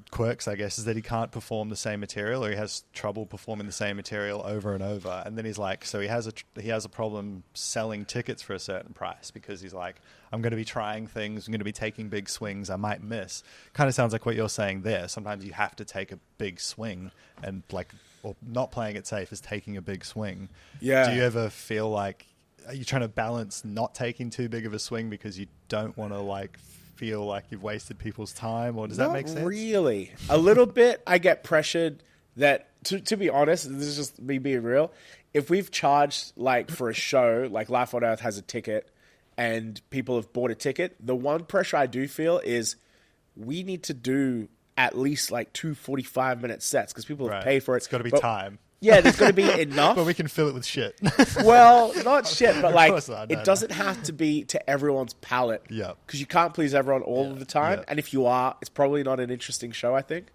quirks, I guess, is that he can't perform the same material, or he has trouble performing the same material over and over. And then he's like, so he has a problem selling tickets for a certain price because he's like, I'm going to be trying things, I'm going to be taking big swings, I might miss. Kind of sounds like what you're saying there. Sometimes you have to take a big swing, and like, or not playing it safe is taking a big swing. Yeah. Do you ever feel like, are you trying to balance not taking too big of a swing because you don't want to like feel like you've wasted people's time, or does that make sense? Not really. A little bit. I get pressured that, to be honest, this is just me being real. If we've charged like for a show, like Life on Earth has a ticket and people have bought a ticket, the one pressure I do feel is we need to do at least like 2 45-minute sets because people have paid for it. It's got to be time. Yeah, there's got to be enough. But we can fill it with shit. Well, not shit, but like it doesn't have to be to everyone's palate. Yeah. Because you can't please everyone all of the time. Yeah. And if you are, it's probably not an interesting show, I think.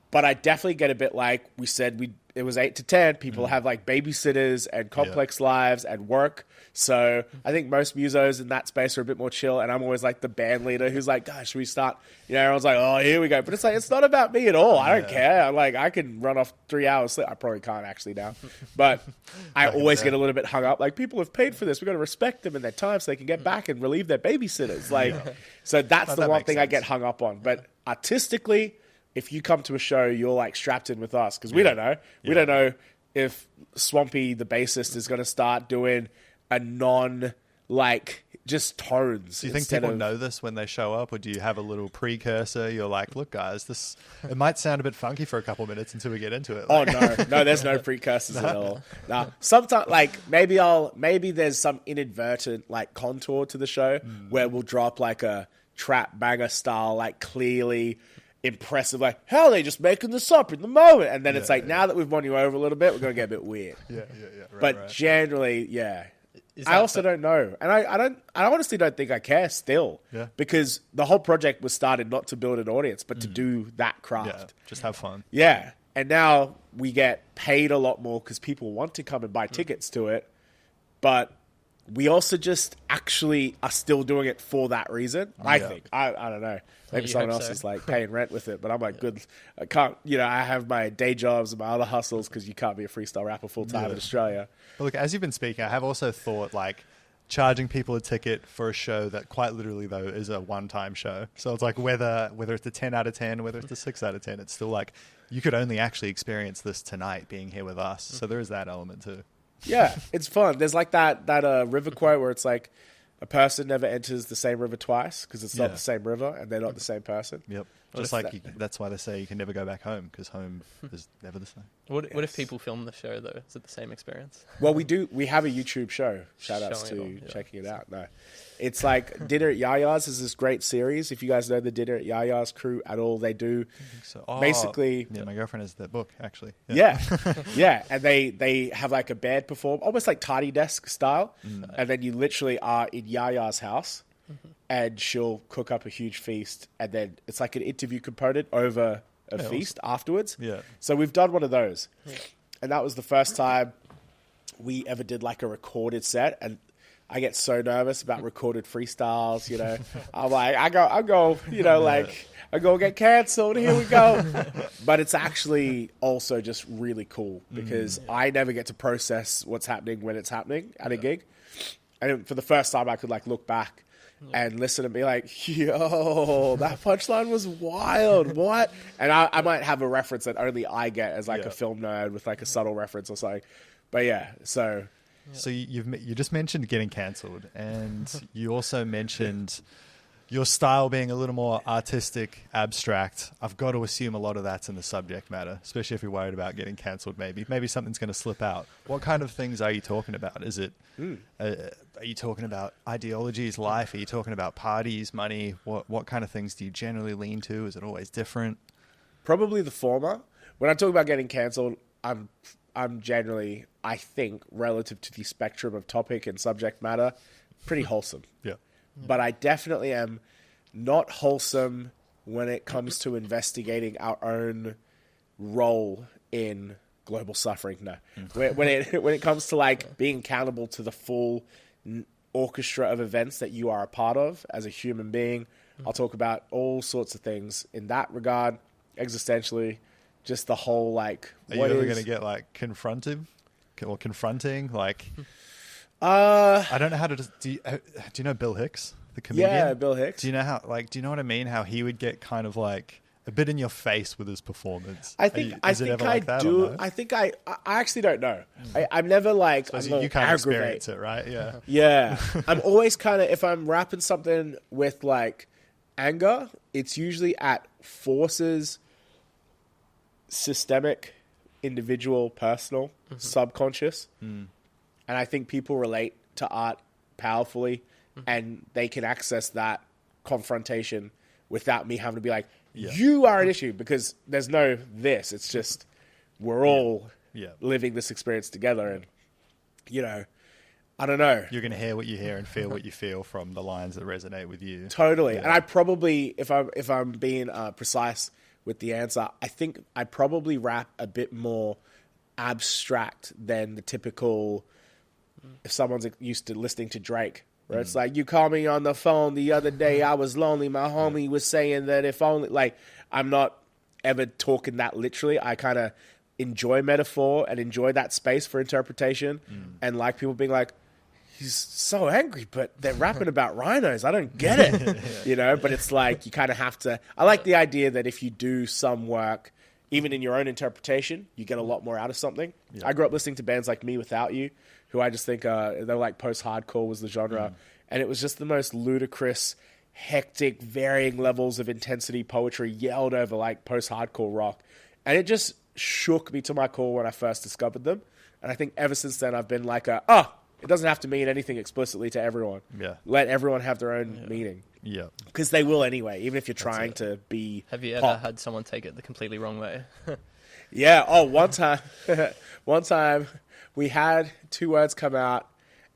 But I definitely get a bit like we said, it was 8 to 10. People have like babysitters and complex lives and work. So I think most musos in that space are a bit more chill. And I'm always like the band leader who's like, gosh, should we start? You know, everyone's like, oh, here we go. But it's like, it's not about me at all. I don't care. I'm like, I can run off 3 hours sleep. I probably can't actually now. But I always get a little bit hung up. Like, people have paid for this. We've got to respect them and their time so they can get back and relieve their babysitters. Like, so that's the one thing I get hung up on. But artistically, if you come to a show, you're like strapped in with us because we don't know. We don't know if Swampy, the bassist, is going to start doing a like just tones. Do you think people know this when they show up, or do you have a little precursor? You're like, look, guys, it might sound a bit funky for a couple of minutes until we get into it. Like, oh no, there's no precursors at all. No, sometimes like maybe there's some inadvertent like contour to the show where we'll drop like a trap banger style, like clearly impressive, like, how are they just making this up in the moment? And then it's like, now that we've won you over a little bit, we're going to get a bit weird. But generally, I also don't know. And I honestly don't think I care still. Yeah. Because the whole project was started not to build an audience, but to do that craft. Yeah, just have fun. Yeah. And now we get paid a lot more because people want to come and buy tickets to it. But we also just actually are still doing it for that reason, I think. I don't know. Maybe someone else is like paying rent with it, but I'm like, good. I can't, I have my day jobs and my other hustles because you can't be a freestyle rapper full time in Australia. But look, as you've been speaking, I have also thought like charging people a ticket for a show that quite literally though is a one-time show. So it's like whether it's a 10 out of 10, whether it's a 6 out of 10, it's still like you could only actually experience this tonight being here with us. So there is that element too. Yeah, it's fun. There's like that river quote where it's like, a person never enters the same river twice because it's not the same river and they're not the same person. Yep. Just like that's why they say you can never go back home because home is never the same. What if people film the show though? Is it the same experience? Well, we do. We have a YouTube show. Shout outs to checking it out. No, it's like Dinner at Yaya's is this great series. If you guys know the Dinner at Yaya's crew at all, they do basically. Yeah, my girlfriend has that book actually. Yeah, yeah, and they have like a band perform almost like Tidy Desk style, and then you literally are in Yaya's house. And she'll cook up a huge feast, and then it's like an interview component over a feast afterwards. Yeah. So we've done one of those, and that was the first time we ever did like a recorded set. And I get so nervous about recorded freestyles. I'm like, I go, I go get cancelled. Here we go. But it's actually also just really cool because I never get to process what's happening when it's happening at a gig, and for the first time I could like look back. And listen and be like, yo, that punchline was wild. What? And I might have a reference that only I get as like a film nerd with like a subtle reference or something. But yeah, so. So you just mentioned getting cancelled, and you also mentioned your style being a little more artistic, abstract, I've got to assume a lot of that's in the subject matter, especially if you're worried about getting cancelled. Maybe something's going to slip out. What kind of things are you talking about? Is it are you talking about ideologies, life? Are you talking about parties, money? What kind of things do you generally lean to? Is it always different? Probably the former. When I talk about getting cancelled, I'm generally, I think, relative to the spectrum of topic and subject matter, pretty wholesome. Yeah. But I definitely am not wholesome when it comes to investigating our own role in global suffering. No, when it comes to like being accountable to the full orchestra of events that you are a part of as a human being, I'll talk about all sorts of things in that regard, existentially, just the whole like. Are you ever going to get like confronting? Like, I don't know how to. Do you know Bill Hicks, the comedian? Yeah, Bill Hicks. Do you know how? Like, do you know what I mean? How he would get kind of like a bit in your face with his performance. I think I do. I think I actually don't know. I'm never like so you can't experience it, right? Yeah. Yeah. I'm always kind of, if I'm rapping something with like anger, it's usually at forces, systemic, individual, personal, subconscious. And I think people relate to art powerfully, and they can access that confrontation without me having to be like, you are an issue, because there's no this. It's just we're all living this experience together. And, you know, I don't know. You're going to hear what you hear and feel what you feel from the lines that resonate with you. Totally. Yeah. And I probably, if I'm being precise with the answer, I think I probably rap a bit more abstract than the typical... If someone's used to listening to Drake, where it's like, you called me on the phone the other day, I was lonely, my homie was saying that if only, like, I'm not ever talking that literally. I kind of enjoy metaphor and enjoy that space for interpretation, and like people being like, he's so angry, but they're rapping about rhinos, I don't get it. You know, but it's like, you kind of have to, I like the idea that if you do some work, even in your own interpretation, you get a lot more out of something. I grew up listening to bands like Me Without You, who I just think they're like post-hardcore was the genre. And it was just the most ludicrous, hectic, varying levels of intensity poetry yelled over like post-hardcore rock. And it just shook me to my core when I first discovered them. And I think ever since then I've been like, it doesn't have to mean anything explicitly to everyone. Let everyone have their own meaning. Because they will anyway, even if you're trying to be Have you ever had someone take it the completely wrong way? One time we had two words come out,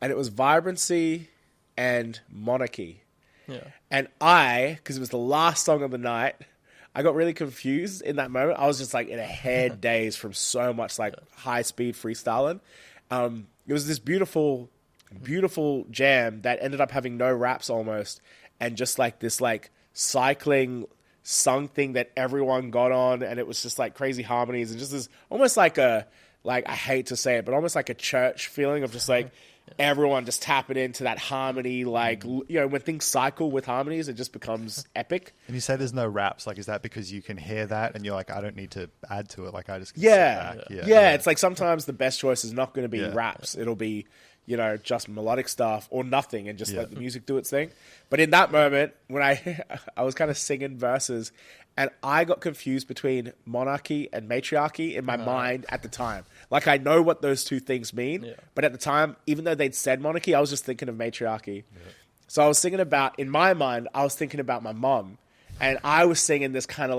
and it was vibrancy and monarchy. And because it was the last song of the night, I got really confused in that moment. I was just like in a head daze from so much like high speed freestyling. It was this beautiful, beautiful jam that ended up having no raps almost, and just like this like cycling sung thing that everyone got on, and it was just like crazy harmonies and just this almost like I hate to say it, but almost like a church feeling of just like everyone just tapping into that harmony. Like, you know, when things cycle with harmonies, it just becomes epic. And you say there's no raps. Like, is that because you can hear that and you're like, I don't need to add to it? Like, I just can sit back. It's like sometimes the best choice is not going to be raps. It'll be, you know, just melodic stuff or nothing, and just let the music do its thing. But in that moment, when I was kind of singing verses, and I got confused between monarchy and matriarchy in my mind at the time. Like, I know what those two things mean, but at the time, even though they'd said monarchy, I was just thinking of matriarchy. So I was thinking about, in my mind, I was thinking about my mom, and I was singing this kind of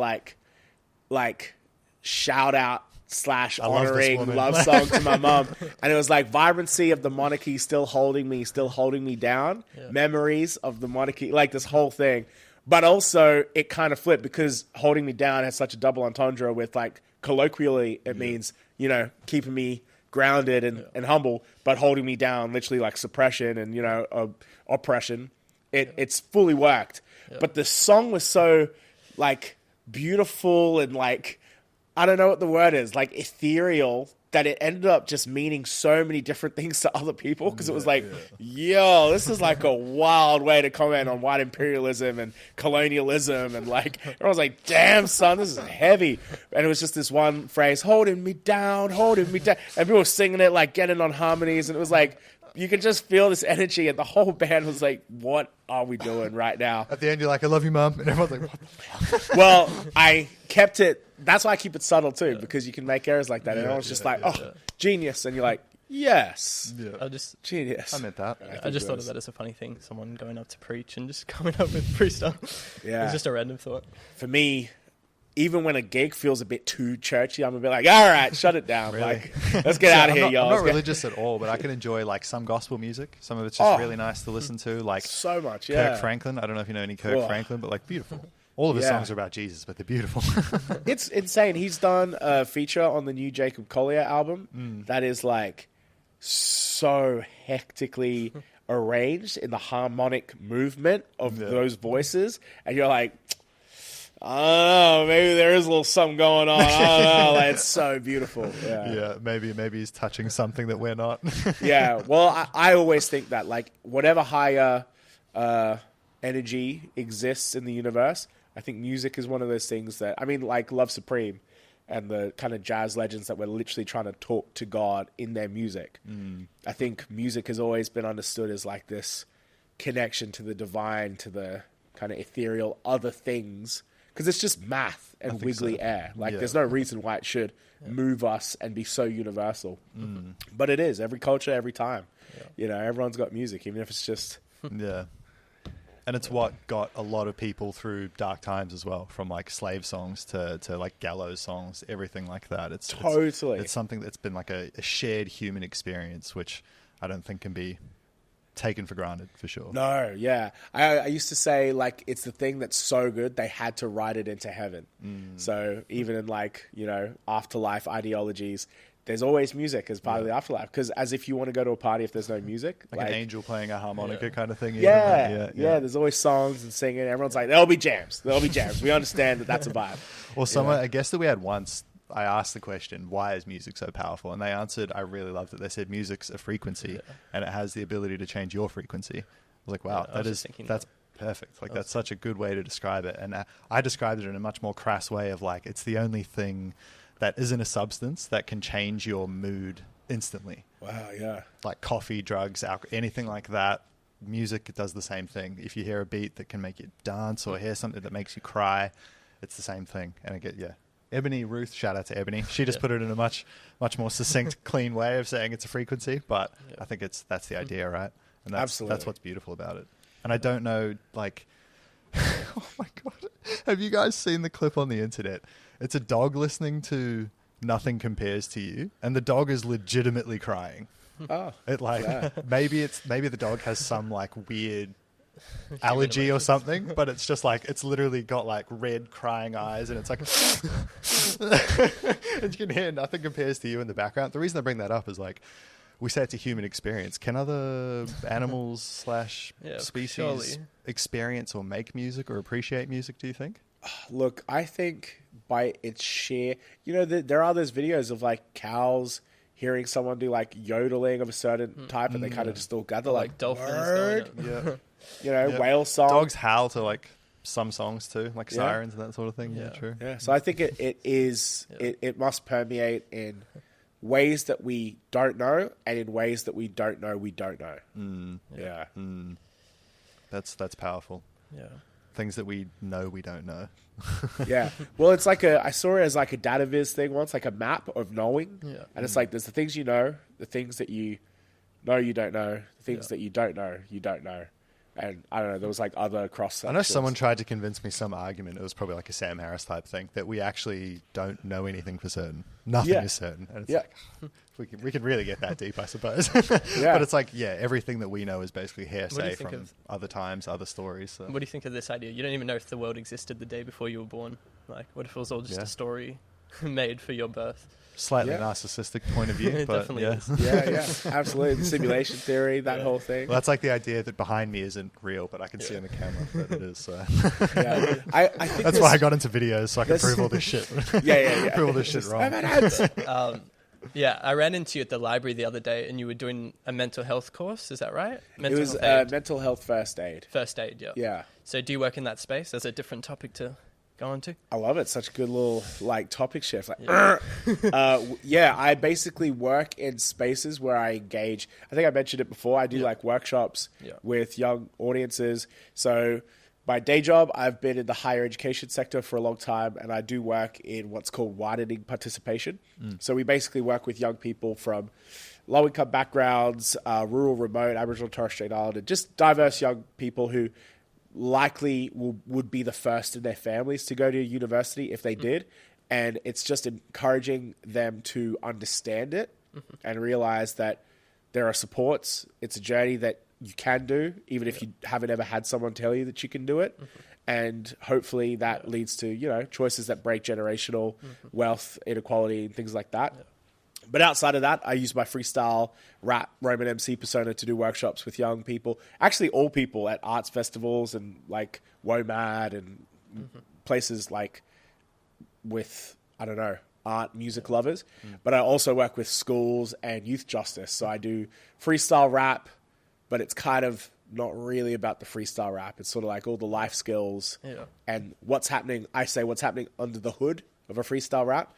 like shout out / honoring love song to my mom. And it was like vibrancy of the monarchy still holding me down. Memories of the monarchy, like this whole thing. But also it kind of flipped, because holding me down has such a double entendre with like colloquially it means, you know, keeping me grounded and humble, but holding me down literally like suppression and, you know, oppression. It's fully worked. But the song was so like beautiful and like, I don't know what the word is, like ethereal that it ended up just meaning so many different things to other people, because it was like, yo, this is like a wild way to comment on white imperialism and colonialism, and like everyone's like, damn son, this is heavy. And it was just this one phrase, holding me down, and people were singing it, like getting on harmonies, and it was like, you could just feel this energy, and the whole band was like, what are we doing right now? At the end, you're like, I love you, Mum. And everyone's like, what the fuck? Well, I kept it. That's why I keep it subtle too, because you can make errors like that. And everyone's just like, genius. And you're like, yes. Yeah. Genius. I meant that. I just thought of that as a funny thing. Someone going up to preach and just coming up with freestyle. Yeah. It's just a random thought. For me, even when a gig feels a bit too churchy, I'm a bit like, all right, shut it down. Really? Like, let's get out of here, y'all. I'm not religious at all, but I can enjoy like some gospel music. Some of it's just really nice to listen to. Like so much, yeah. Kirk Franklin. I don't know if you know any Kirk Franklin, but like beautiful. All of his songs are about Jesus, but they're beautiful. It's insane. He's done a feature on the new Jacob Collier album that is like so hectically arranged in the harmonic movement of those voices. And you're like, I don't know, maybe there is a little something going on. I don't know. Like, it's so beautiful. Yeah, maybe he's touching something that we're not. Yeah, well, I always think that like whatever higher energy exists in the universe, I think music is one of those things that, I mean, like Love Supreme and the kind of jazz legends that were literally trying to talk to God in their music. I think music has always been understood as like this connection to the divine, to the kind of ethereal other things, because it's just math and wiggly air. Like there's no reason why it should move us and be so universal. But it is. Every culture, every time. You know, everyone's got music, even if it's just... Yeah. And it's what got a lot of people through dark times as well, from like slave songs to like gallows songs, everything like that. It's something that's been like a shared human experience, which I don't think can be taken for granted, for sure. No, yeah. I used to say like it's the thing that's so good they had to write it into heaven. So even in like, you know, afterlife ideologies, there's always music as part of the afterlife, because as if you want to go to a party if there's no music, like an angel playing a harmonica kind of thing. Yeah, there's always songs and singing. Everyone's like, there'll be jams. We understand that that's a vibe. Well, someone, a guest that we had once, I asked the question, why is music so powerful? And they answered, I really loved it. They said music's a frequency and it has the ability to change your frequency. I was like, wow, that's perfect. Like that's such a good way to describe it. And I described it in a much more crass way of like, it's the only thing that isn't a substance that can change your mood instantly. Wow, yeah. Like coffee, drugs, alcohol, anything like that. Music does the same thing. If you hear a beat that can make you dance or hear something that makes you cry, it's the same thing. And I get, Ebony Ruth, shout out to Ebony. She just put it in a much more succinct, clean way of saying it's a frequency, but I think that's the idea, right? And that's what's beautiful about it. And I don't know, like, oh my God. Have you guys seen the clip on the internet? It's a dog listening to Nothing Compares to You, and the dog is legitimately crying. Oh, maybe the dog has some like weird allergy or something, but it's just like, it's literally got like red crying eyes, and it's like, and you can hear Nothing Compares to You in the background. The reason I bring that up is like, we say it's a human experience. Can other animals / species experience or make music or appreciate music, do you think? Look, I think by its sheer... You know, there are those videos of, like, cows hearing someone do, like, yodeling of a certain type, and they kind of just all gather, like dolphins. You know, whale song. Dogs howl to, like, some songs, too, like sirens and that sort of thing. Yeah, true. Yeah, so I think it must permeate in ways that we don't know, and in ways that we don't know we don't know. That's powerful. Yeah. Things that we know we don't know. Yeah. Well, it's like I saw it as like a data viz thing once, like a map of knowing. Yeah. And it's like there's the things you know, the things that you know you don't know, the things that you don't know you don't know. And I don't know, there was like other cross sections. I know someone tried to convince me some argument, it was probably like a Sam Harris type thing, that we actually don't know anything for certain. Nothing is certain. And it's like, we can really get that deep, I suppose. But it's like, everything that we know is basically hearsay from other times, other stories. So. What do you think of this idea? You don't even know if the world existed the day before you were born. Like, what if it was all just a story made for your birth? Slightly narcissistic point of view, but definitely is. Absolutely. The simulation theory, that whole thing. Well, that's like the idea that behind me isn't real, but I can see on the camera that it is. So. I think that's why I got into videos, so I can prove all this shit. Prove all this shit wrong. Yeah, I ran into you at the library the other day, and you were doing a mental health course. Is that right? It was mental health first aid. First aid, yeah. Yeah. So do you work in that space? There's a different topic to go on to. I love it. Such a good little like topic shift. Like, yeah. I basically work in spaces where I engage. I think I mentioned it before. I do like workshops with young audiences. So my day job, I've been in the higher education sector for a long time, and I do work in what's called widening participation. So we basically work with young people from low-income backgrounds, rural, remote, Aboriginal, Torres Strait Islander, just diverse young people who likely would be the first in their families to go to university if they did. And it's just encouraging them to understand it and realize that there are supports. It's a journey that you can do, even if you haven't ever had someone tell you that you can do it. And hopefully that leads to, you know, choices that break generational wealth, inequality, and things like that. But outside of that, I use my freestyle rap Roman MC persona to do workshops with young people. Actually, all people at arts festivals and like WOMAD and places like with, I don't know, art, music lovers. But I also work with schools and youth justice. So I do freestyle rap, but it's kind of not really about the freestyle rap. It's sort of like all the life skills and what's happening. I say what's happening under the hood of a freestyle rap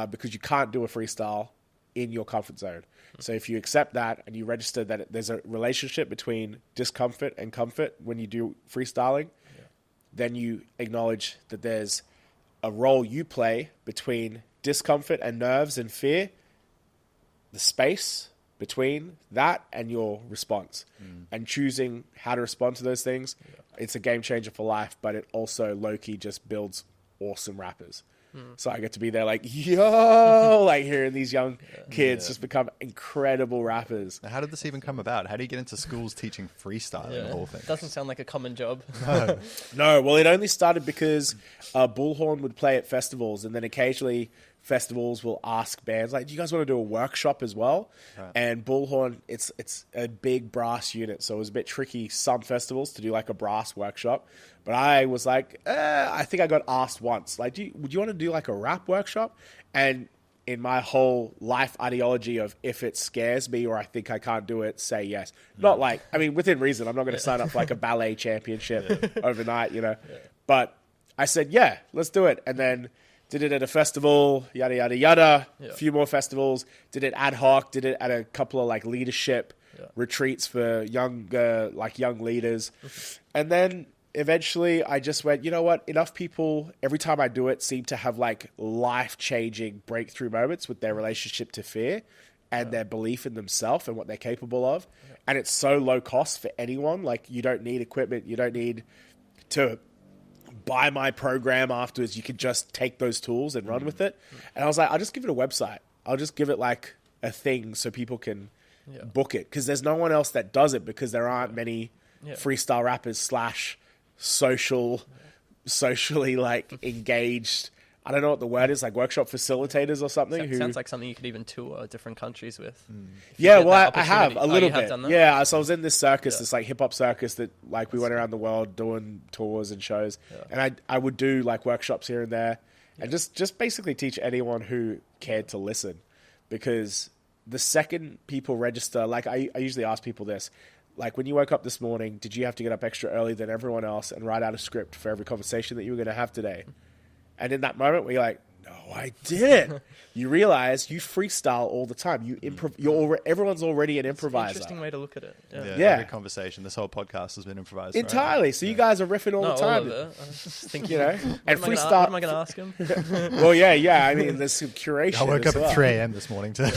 because you can't do a freestyle in your comfort zone. So if you accept that and you register that there's a relationship between discomfort and comfort when you do freestyling, then you acknowledge that there's a role you play between discomfort and nerves and fear, the space between that and your response, and choosing how to respond to those things. It's a game changer for life, but it also low-key just builds awesome rappers. So I get to be there like, yo, like hearing these young kids just become incredible rappers. Now, how did this even come about? How do you get into schools teaching freestyle and the whole thing? Doesn't sound like a common job. No, well, it only started because Bullhorn would play at festivals, and then occasionally festivals will ask bands, like, do you guys want to do a workshop as well? Right. And Bullhorn, it's a big brass unit, so it was a bit tricky some festivals to do like a brass workshop. But I was like, I think I got asked once, like, would you want to do like a rap workshop? And in my whole life ideology of if it scares me or I think I can't do it, say yes. Not like, I mean, within reason, I'm not going to sign up for like a ballet championship overnight, you know. But I said, yeah, let's do it. And then did it at a festival, yada, yada, yada. A few more festivals. Did it ad hoc. Did it at a couple of like leadership retreats for young leaders. And then eventually I just went, you know what? Enough people, every time I do it, seem to have like life-changing breakthrough moments with their relationship to fear and their belief in themselves and what they're capable of. And it's so low cost for anyone. Like, you don't need equipment. You don't need to buy my program afterwards. You can just take those tools and run with it. And I was like, I'll just give it a website. I'll just give it like a thing so people can book it. Because there's no one else that does it, because there aren't many freestyle rappers / socially like engaged. I don't know what the word is, like workshop facilitators or something. Sounds like something you could even tour different countries with. Yeah, well, I have a little bit. Done that? Yeah, so I was in this circus, this like hip hop circus that like we went around the world doing tours and shows, and I would do like workshops here and there, and just basically teach anyone who cared to listen, because the second people register, like I usually ask people this. Like, when you woke up this morning, did you have to get up extra early than everyone else and write out a script for every conversation that you were going to have today? And in that moment, we're like, no, I didn't. You realize you freestyle all the time. You everyone's already an improviser. Interesting way to look at it. Every conversation. This whole podcast has been improvised. Entirely. Right? So you guys are riffing all the time. All of it. I was just thinking, you know, and freestyle. What am I going to ask him? Well, yeah. I mean, there's some curation. I woke up at 3 a.m. this morning too.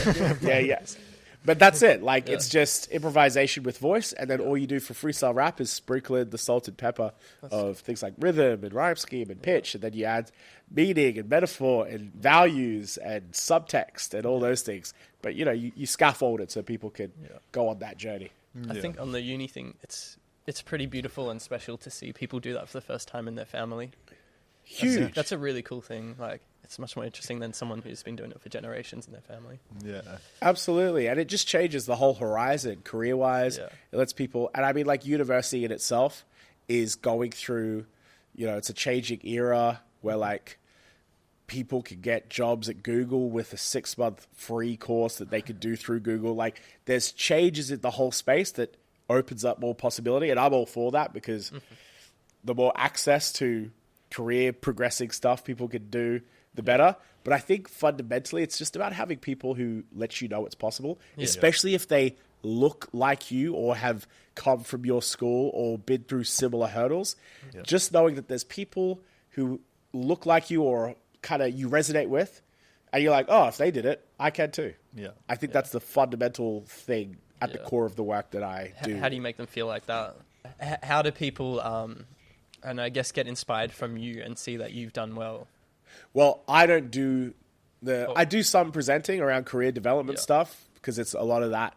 Yes. But that's it. Like, it's just improvisation with voice, and then all you do for freestyle rap is sprinkle in the salted pepper of things like rhythm and rhyme scheme and pitch, and then you add meaning and metaphor and values and subtext and all those things. But, you know, you scaffold it so people can go on that journey. I think on the uni thing, it's pretty beautiful and special to see people do that for the first time in their family. Huge. That's a really cool thing. Like, it's much more interesting than someone who's been doing it for generations in their family. Yeah, absolutely. And it just changes the whole horizon career-wise. It lets people, and I mean, like, university in itself is going through, you know, it's a changing era where, like, people could get jobs at Google with a 6-month free course that they could do through Google. Like, there's changes in the whole space that opens up more possibility, and I'm all for that because the more access to career progressing stuff people can do, the better. But I think fundamentally it's just about having people who let you know it's possible, especially if they look like you or have come from your school or been through similar hurdles. Just knowing that there's people who look like you or kind of you resonate with, and you're like, oh, if they did it, I can too. I think that's the fundamental thing at the core of the work that I do. How do you make them feel like that? How do people, and I guess, get inspired from you and see that you've done well? Well, I don't do I do some presenting around career development stuff because it's a lot of that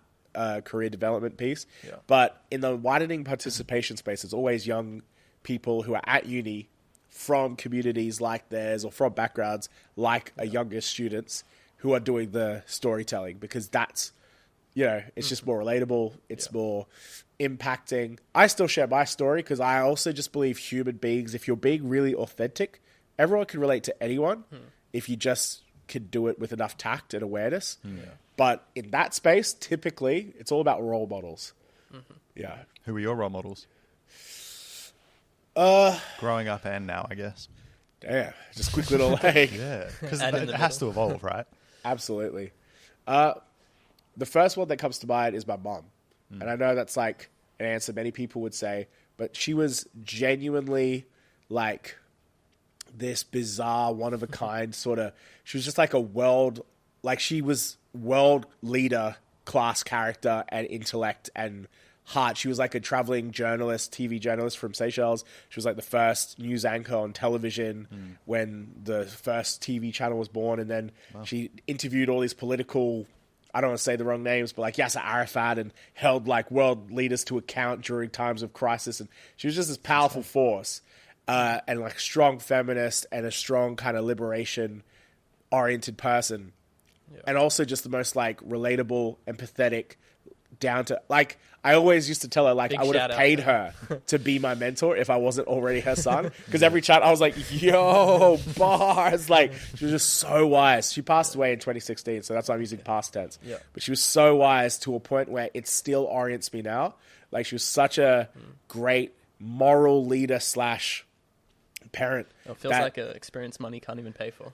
career development piece. But in the widening participation space, it's always young people who are at uni from communities like theirs or from backgrounds like a younger students who are doing the storytelling, because that's, it's just more relatable. It's more impacting. I still share my story because I also just believe human beings, if you're being really authentic, everyone can relate to anyone if you just can do it with enough tact and awareness. But in that space, typically, it's all about role models. Who are your role models? Growing up and now, I guess. Damn, just quick little like... because it has to evolve, right? Absolutely. The first one that comes to mind is my mom. And I know that's like an answer many people would say, but she was genuinely like this bizarre, one-of-a-kind sort of... She was just like she was world leader class character and intellect and heart. She was like a traveling journalist, TV journalist from Seychelles. She was like the first news anchor on television when the first TV channel was born. And then she interviewed all these political, I don't want to say the wrong names, but like Yasser Arafat, and held like world leaders to account during times of crisis. And she was just this powerful force and like strong feminist and a strong kind of liberation oriented person. And also just the most like relatable, empathetic, down to like, I always used to tell her like I would have paid her to be my mentor if I wasn't already her son, because every chat I was like, yo, bars. Like, she was just so wise. She passed away in 2016, so that's why I'm using past tense. But she was so wise to a point where it still orients me now. Like, she was such a great moral leader / parent. It feels like an experience money can't even pay for.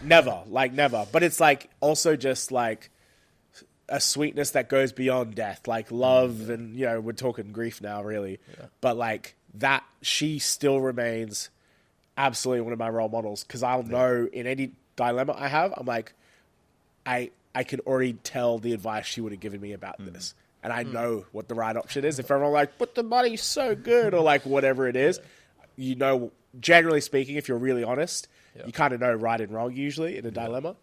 Never. Like, never. But it's like also just like a sweetness that goes beyond death, like love, and we're talking grief now, really. But like that, she still remains absolutely one of my role models, because I'll know in any dilemma I have, I'm like, I can already tell the advice she would have given me about this, and I know what the right option is. If everyone like, but the money's so good, or like whatever it is, generally speaking, if you're really honest, you kind of know right and wrong usually in a dilemma.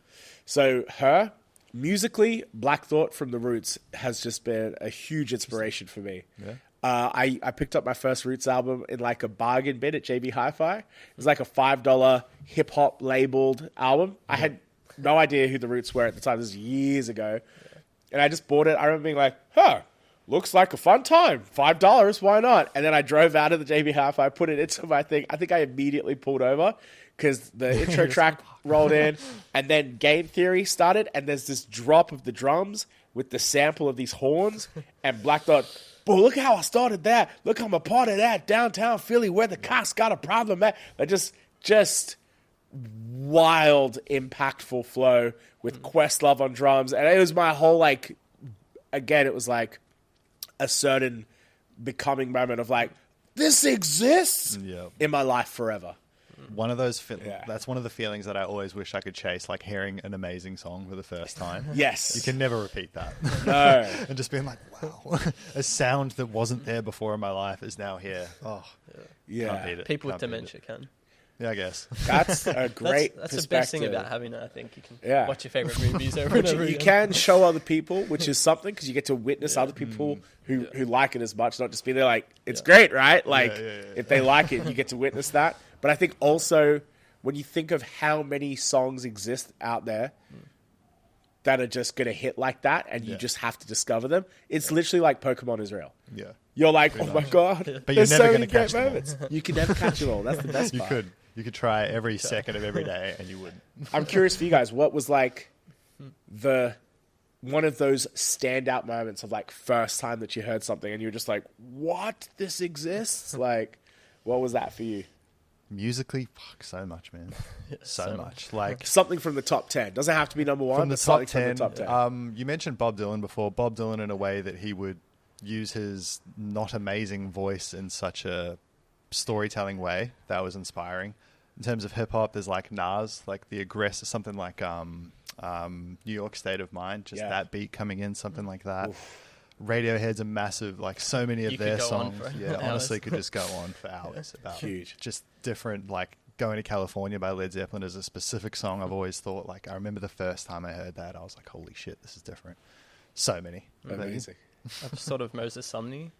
So her. Musically, Black Thought from The Roots has just been a huge inspiration for me. I picked up my first Roots album in like a bargain bin at JB Hi-Fi. It was like a $5 hip-hop labeled album. I had no idea who The Roots were at the time. This was years ago. And I just bought it. I remember being like, looks like a fun time. $5, why not? And then I drove out of the JB Hi-Fi, put it into my thing. I think I immediately pulled over because the intro track rolled in, and then Game Theory started, and there's this drop of the drums with the sample of these horns, and Black Thought, boy, look how I started that. Look, I'm a part of that. Downtown Philly, where the cops got a problem at. Like just wild, impactful flow with Questlove on drums. And it was my whole, like, again, it was like a certain becoming moment of like, this exists in my life forever. One of those, that's one of the feelings that I always wish I could chase, like hearing an amazing song for the first time. Yes. You can never repeat that. No. And just being like, wow, a sound that wasn't there before in my life is now here. Oh, can't beat it. People with dementia can. Yeah, I guess. That's a great That's the best thing about having it, I think. You can watch your favorite movies over and over You again. can show other people, which is something, because you get to witness other people who like it as much, not just be there like, it's great, right? Like, if they like it, you get to witness that. But I think also, when you think of how many songs exist out there that are just going to hit like that, and you just have to discover them, it's literally like Pokemon is real. You're like, oh my God, but you're there's never so going many to great catch them moments. You can never catch them all. That's the best part. You could. You could try every second of every day and you wouldn't. I'm curious for you guys, what was like one of those standout moments of like first time that you heard something and you were just like, what? This exists? Like, what was that for you? Musically, fuck, so much, man. So much. Like something from the top 10. Doesn't have to be number one, from the but top something 10. From the top 10. You mentioned Bob Dylan before. Bob Dylan in a way that he would use his not amazing voice in such a storytelling way that was inspiring. In terms of hip hop, there's like Nas, like the aggressive, something like New York State of Mind, just that beat coming in, something like that. Oof. Radiohead's a massive, like so many of their songs. Honestly, could just go on for hours about huge, just different. Like Going to California by Led Zeppelin is a specific song I've always thought. Like I remember the first time I heard that, I was like, holy shit, this is different. So many, amazing. Sort of Moses Sumney.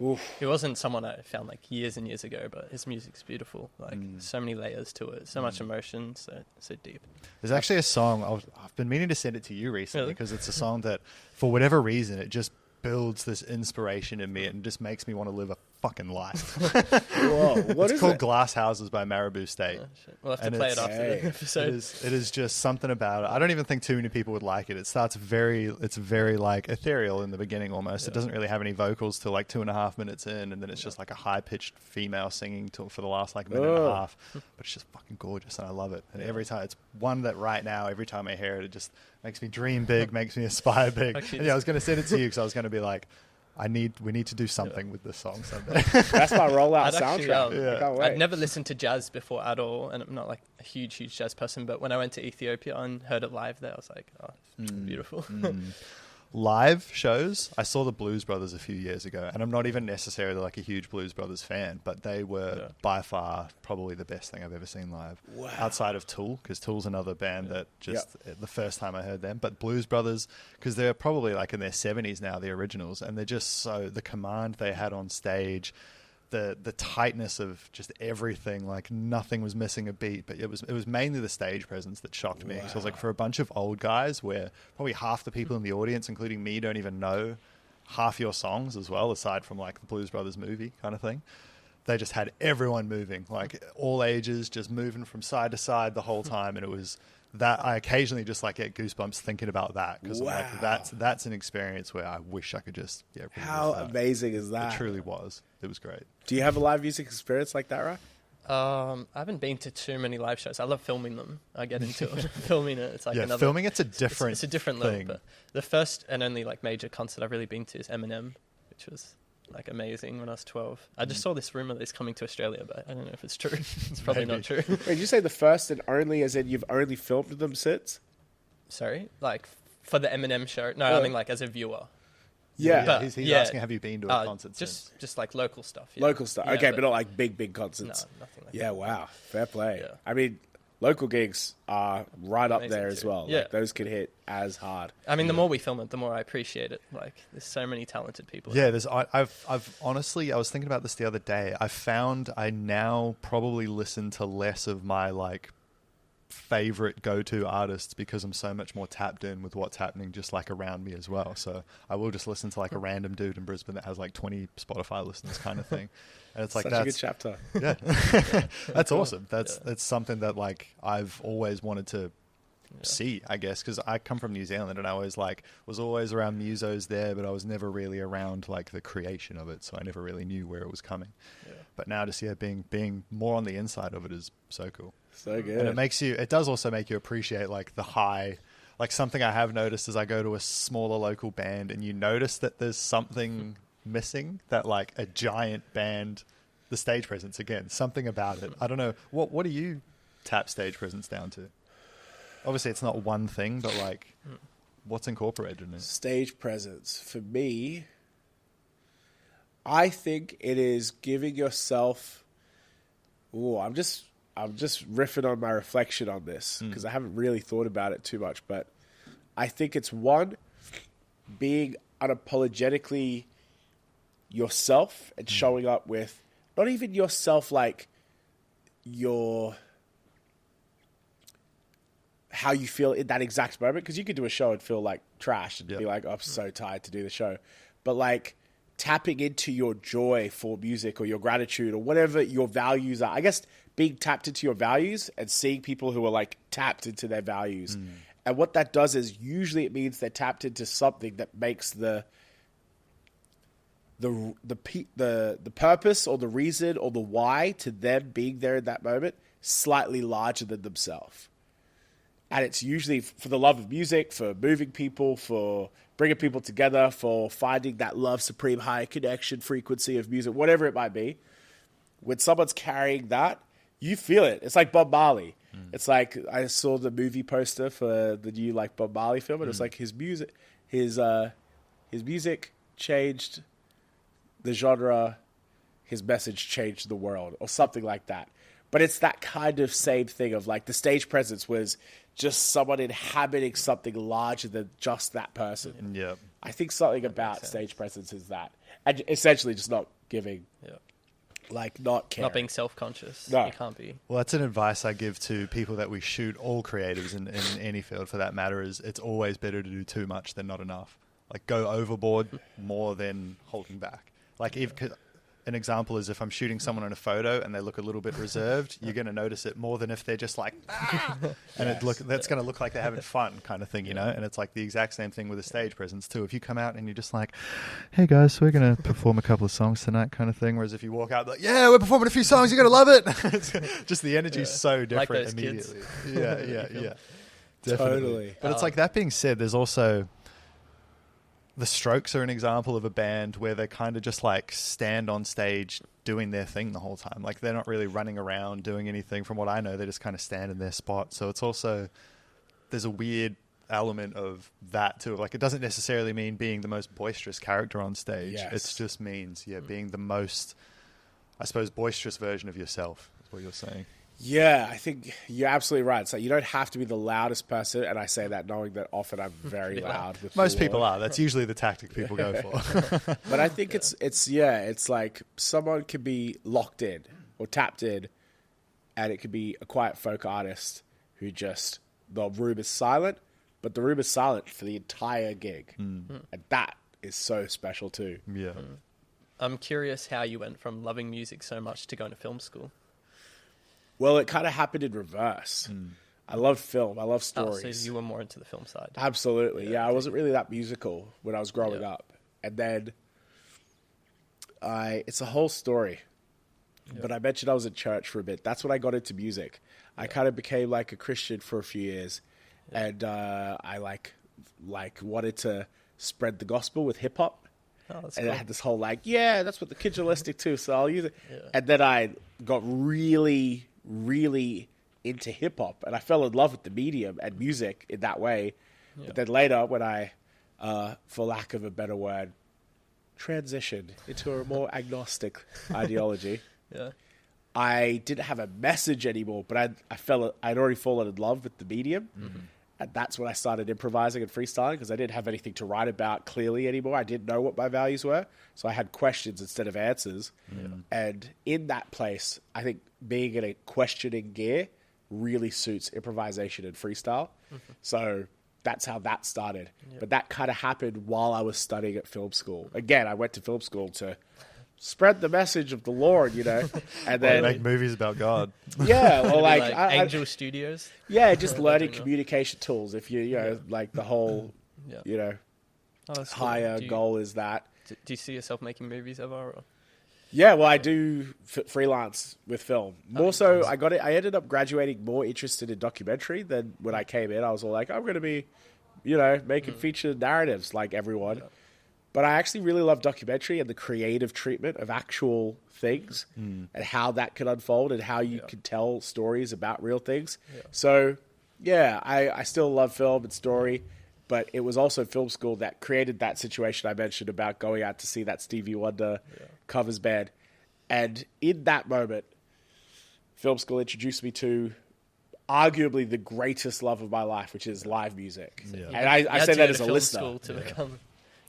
Oof. He wasn't someone I found like years and years ago, but his music's beautiful. Like so many layers to it, so much emotion, so deep. There's actually a song I've been meaning to send it to you recently because it's a song that, for whatever reason, it just builds this inspiration in me and just makes me want to live a fucking life. Whoa, what it's is called it? Glass Houses by Marabou State. Oh, we'll have to play it after the episode. It is just something about it. I don't even think too many people would like it. It starts it's very like ethereal in the beginning almost. Yeah. It doesn't really have any vocals till like 2.5 minutes in, and then it's just like a high-pitched female singing for the last like minute and a half. But it's just fucking gorgeous and I love it. And every time, it's one that right now, every time I hear it, it just makes me dream big, makes me aspire big. I was going to send it to you because I was going to be like, we need to do something with this song someday. That's my rollout soundtrack. I can't wait. I'd never listened to jazz before at all, and I'm not like a huge jazz person, but when I went to Ethiopia and heard it live there, I was like, oh, it's beautiful. Live shows, I saw the Blues Brothers a few years ago, and I'm not even necessarily like a huge Blues Brothers fan, but they were by far probably the best thing I've ever seen live. Wow. Outside of Tool, because Tool's another band that just the first time I heard them, but Blues Brothers, because they're probably like in their 70s now, the originals, and they're just so, the command they had on stage, the tightness of just everything, like nothing was missing a beat, but it was mainly the stage presence that shocked me. So I was like, for a bunch of old guys where probably half the people in the audience, including me, don't even know half your songs as well, aside from like the Blues Brothers movie kind of thing, they just had everyone moving, like all ages, just moving from side to side the whole time. And it was that I occasionally just like get goosebumps thinking about that, because I'm like, that's an experience where I wish I could just how amazing is that? It truly was. It was great. Do you have a live music experience like that, right? I haven't been to too many live shows. I love filming them. I get into it. Filming it, it's like another filming. It's a different. It's a different level. But the first and only like major concert I've really been to is Eminem, which was like amazing when I was 12. I just saw this rumor that he's coming to Australia, but I don't know if it's true. It's probably not true. Wait, did you say the first and only, as in you've only filmed them since? Sorry, like for the Eminem show? No, I mean like as a viewer. Yeah, but he's asking, have you been to a concert since? Just like local stuff. Yeah. Local stuff. Okay, but not like big concerts. No, nothing like that. Yeah, wow. Fair play. Yeah. I mean, local gigs are right up there as well. Yeah. Like, those could hit as hard. I mean, the more we film it, the more I appreciate it. Like, there's so many talented people. Yeah, I've honestly, I was thinking about this the other day. I found I now probably listen to less of my like favorite go-to artists because I'm so much more tapped in with what's happening just like around me as well. So I will just listen to like a random dude in Brisbane that has like 20 Spotify listeners kind of thing. And it's like, Such a good chapter. Yeah. That's awesome. That's something that like I've always wanted to see, I guess, because I come from New Zealand and I always like was always around musos there, but I was never really around like the creation of it, so I never really knew where it was coming. But now just being more on the inside of it is so cool. So good. And it does also make you appreciate like the high, like something I have noticed as I go to a smaller local band and you notice that there's something missing, that like a giant band, the stage presence, again, something about it. I don't know. What do you tap stage presence down to? Obviously it's not one thing, but like what's incorporated in it? Stage presence for me, I think it is giving yourself. I'm just riffing on my reflection on this because I haven't really thought about it too much. But I think it's one, being unapologetically yourself and showing up with not even yourself, like how you feel in that exact moment, because you could do a show and feel like trash and be like, oh, I'm so tired to do the show, but like tapping into your joy for music or your gratitude or whatever your values are. I guess being tapped into your values and seeing people who are like tapped into their values. And what that does is usually it means they're tapped into something that makes the purpose or the reason or the why to them being there in that moment slightly larger than themselves. And it's usually for the love of music, for moving people, for bringing people together, for finding that love, supreme high connection frequency of music, whatever it might be. When someone's carrying that, you feel it. It's like Bob Marley. It's like I saw the movie poster for the new like Bob Marley film, and it's like his music changed the genre, his message changed the world, or something like that. But it's that kind of same thing of like the stage presence was just someone inhabiting something larger than just that person. Yeah. I think something about stage presence is that. And essentially just not giving, like not caring. Not being self-conscious. No. You can't be. Well, that's an advice I give to people that we shoot, all creatives in any field for that matter, is it's always better to do too much than not enough. Like go overboard more than holding back. Like an example is if I'm shooting someone in a photo and they look a little bit reserved, you're going to notice it more than if they're just like, and that's going to look like they're having fun kind of thing, you know? And it's like the exact same thing with a stage presence too. If you come out and you're just like, hey guys, so we're going to perform a couple of songs tonight kind of thing. Whereas if you walk out like, yeah, we're performing a few songs, you're going to love it. It's just the energy is so different like those immediately. Kids. Yeah. Definitely. Totally. But it's like that being said, there's also... The Strokes are an example of a band where they kind of just like stand on stage doing their thing the whole time. Like they're not really running around doing anything. From what I know, they just kind of stand in their spot. So it's also, there's a weird element of that too. Like it doesn't necessarily mean being the most boisterous character on stage. Yes. It just means, being the most, I suppose, boisterous version of yourself is what you're saying. Yeah, I think you're absolutely right. So you don't have to be the loudest person, and I say that knowing that often I'm very loud. With Most people are. That's usually the tactic people go for. But I think it's like someone can be locked in or tapped in, and it could be a quiet folk artist who just, the room is silent, but the room is silent for the entire gig. And that is so special too. Yeah. I'm curious how you went from loving music so much to going to film school. Well, it kind of happened in reverse. I love film. I love stories. Oh, so you were more into the film side. Absolutely. Yeah, I wasn't really that musical when I was growing up. And then it's a whole story. But I mentioned I was in church for a bit. That's when I got into music. I kind of became like a Christian for a few years. And I like wanted to spread the gospel with hip hop. Oh, that's and cool. I had this whole like, that's what the kids are listening to, so I'll use it. And then I got really into hip hop, and I fell in love with the medium and music in that way. But then later, when I, for lack of a better word, transitioned into a more agnostic ideology, I didn't have a message anymore. But I'd already fallen in love with the medium, and that's when I started improvising and freestyling because I didn't have anything to write about clearly anymore. I didn't know what my values were, so I had questions instead of answers. And in that place, I think being in a questioning gear really suits improvisation and freestyle. So that's how that started. But that kind of happened while I was studying at film school. Again, I went to film school to spread the message of the Lord, and then make movies about God. Yeah, or like Angel Studios. Yeah, just learning communication tools. If you like the whole, higher goal is that. Do you see yourself making movies ever? Or? Yeah, well, I do freelance with film. More so, I ended up graduating more interested in documentary than when I came in. I was all like, I'm going to be, making feature narratives like everyone. But I actually really love documentary and the creative treatment of actual things and how that can unfold and how you can tell stories about real things. So, I still love film and story. But it was also film school that created that situation I mentioned about going out to see that Stevie Wonder covers band. And in that moment, film school introduced me to arguably the greatest love of my life, which is live music. And I say that as a listener. To become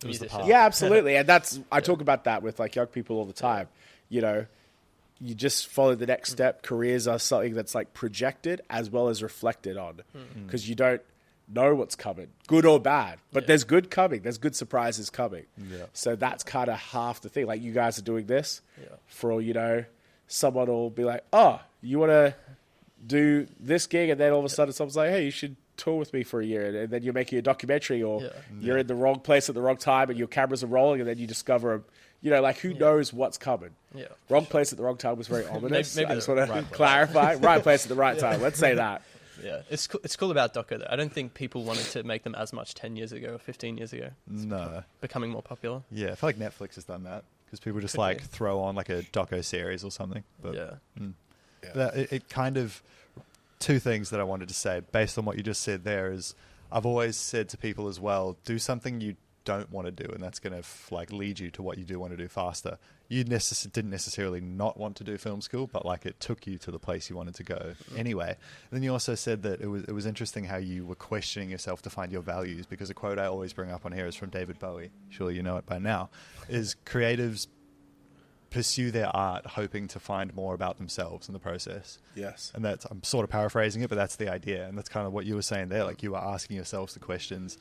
a musician. Yeah, absolutely. And I talk about that with like young people all the time. You just follow the next step. Careers are something that's like projected as well as reflected on. Because you don't know what's coming, good or bad. But there's good coming. There's good surprises coming. Yeah. So that's kind of half the thing. Like, you guys are doing this for all you know. Someone will be like, oh, you want to do this gig? And then all of a sudden someone's like, hey, you should tour with me for a year. And then you're making a documentary, or you're in the wrong place at the wrong time and your cameras are rolling, and then you discover, you know, like, who knows what's coming. Yeah, wrong place at the wrong time was very ominous. Maybe I just want to clarify. Right place at the right time. Let's say that. Yeah, it's cool about Doco, though. I don't think people wanted to make them as much 10 years ago or 15 years ago. No. Becoming more popular. Yeah, I feel like Netflix has done that, because people just throw on like a doco series or something. But it kind of, two things that I wanted to say based on what you just said there is, I've always said to people as well, do something you don't want to do, and that's going to like lead you to what you do want to do faster. You didn't necessarily not want to do film school, but like it took you to the place you wanted to go anyway. And then you also said that it was interesting how you were questioning yourself to find your values, because a quote I always bring up on here is from David Bowie. Surely you know it by now. Is creatives pursue their art hoping to find more about themselves in the process. Yes. And that's, I'm sort of paraphrasing it, but that's the idea. And that's kind of what you were saying there. Like, you were asking yourselves the questions,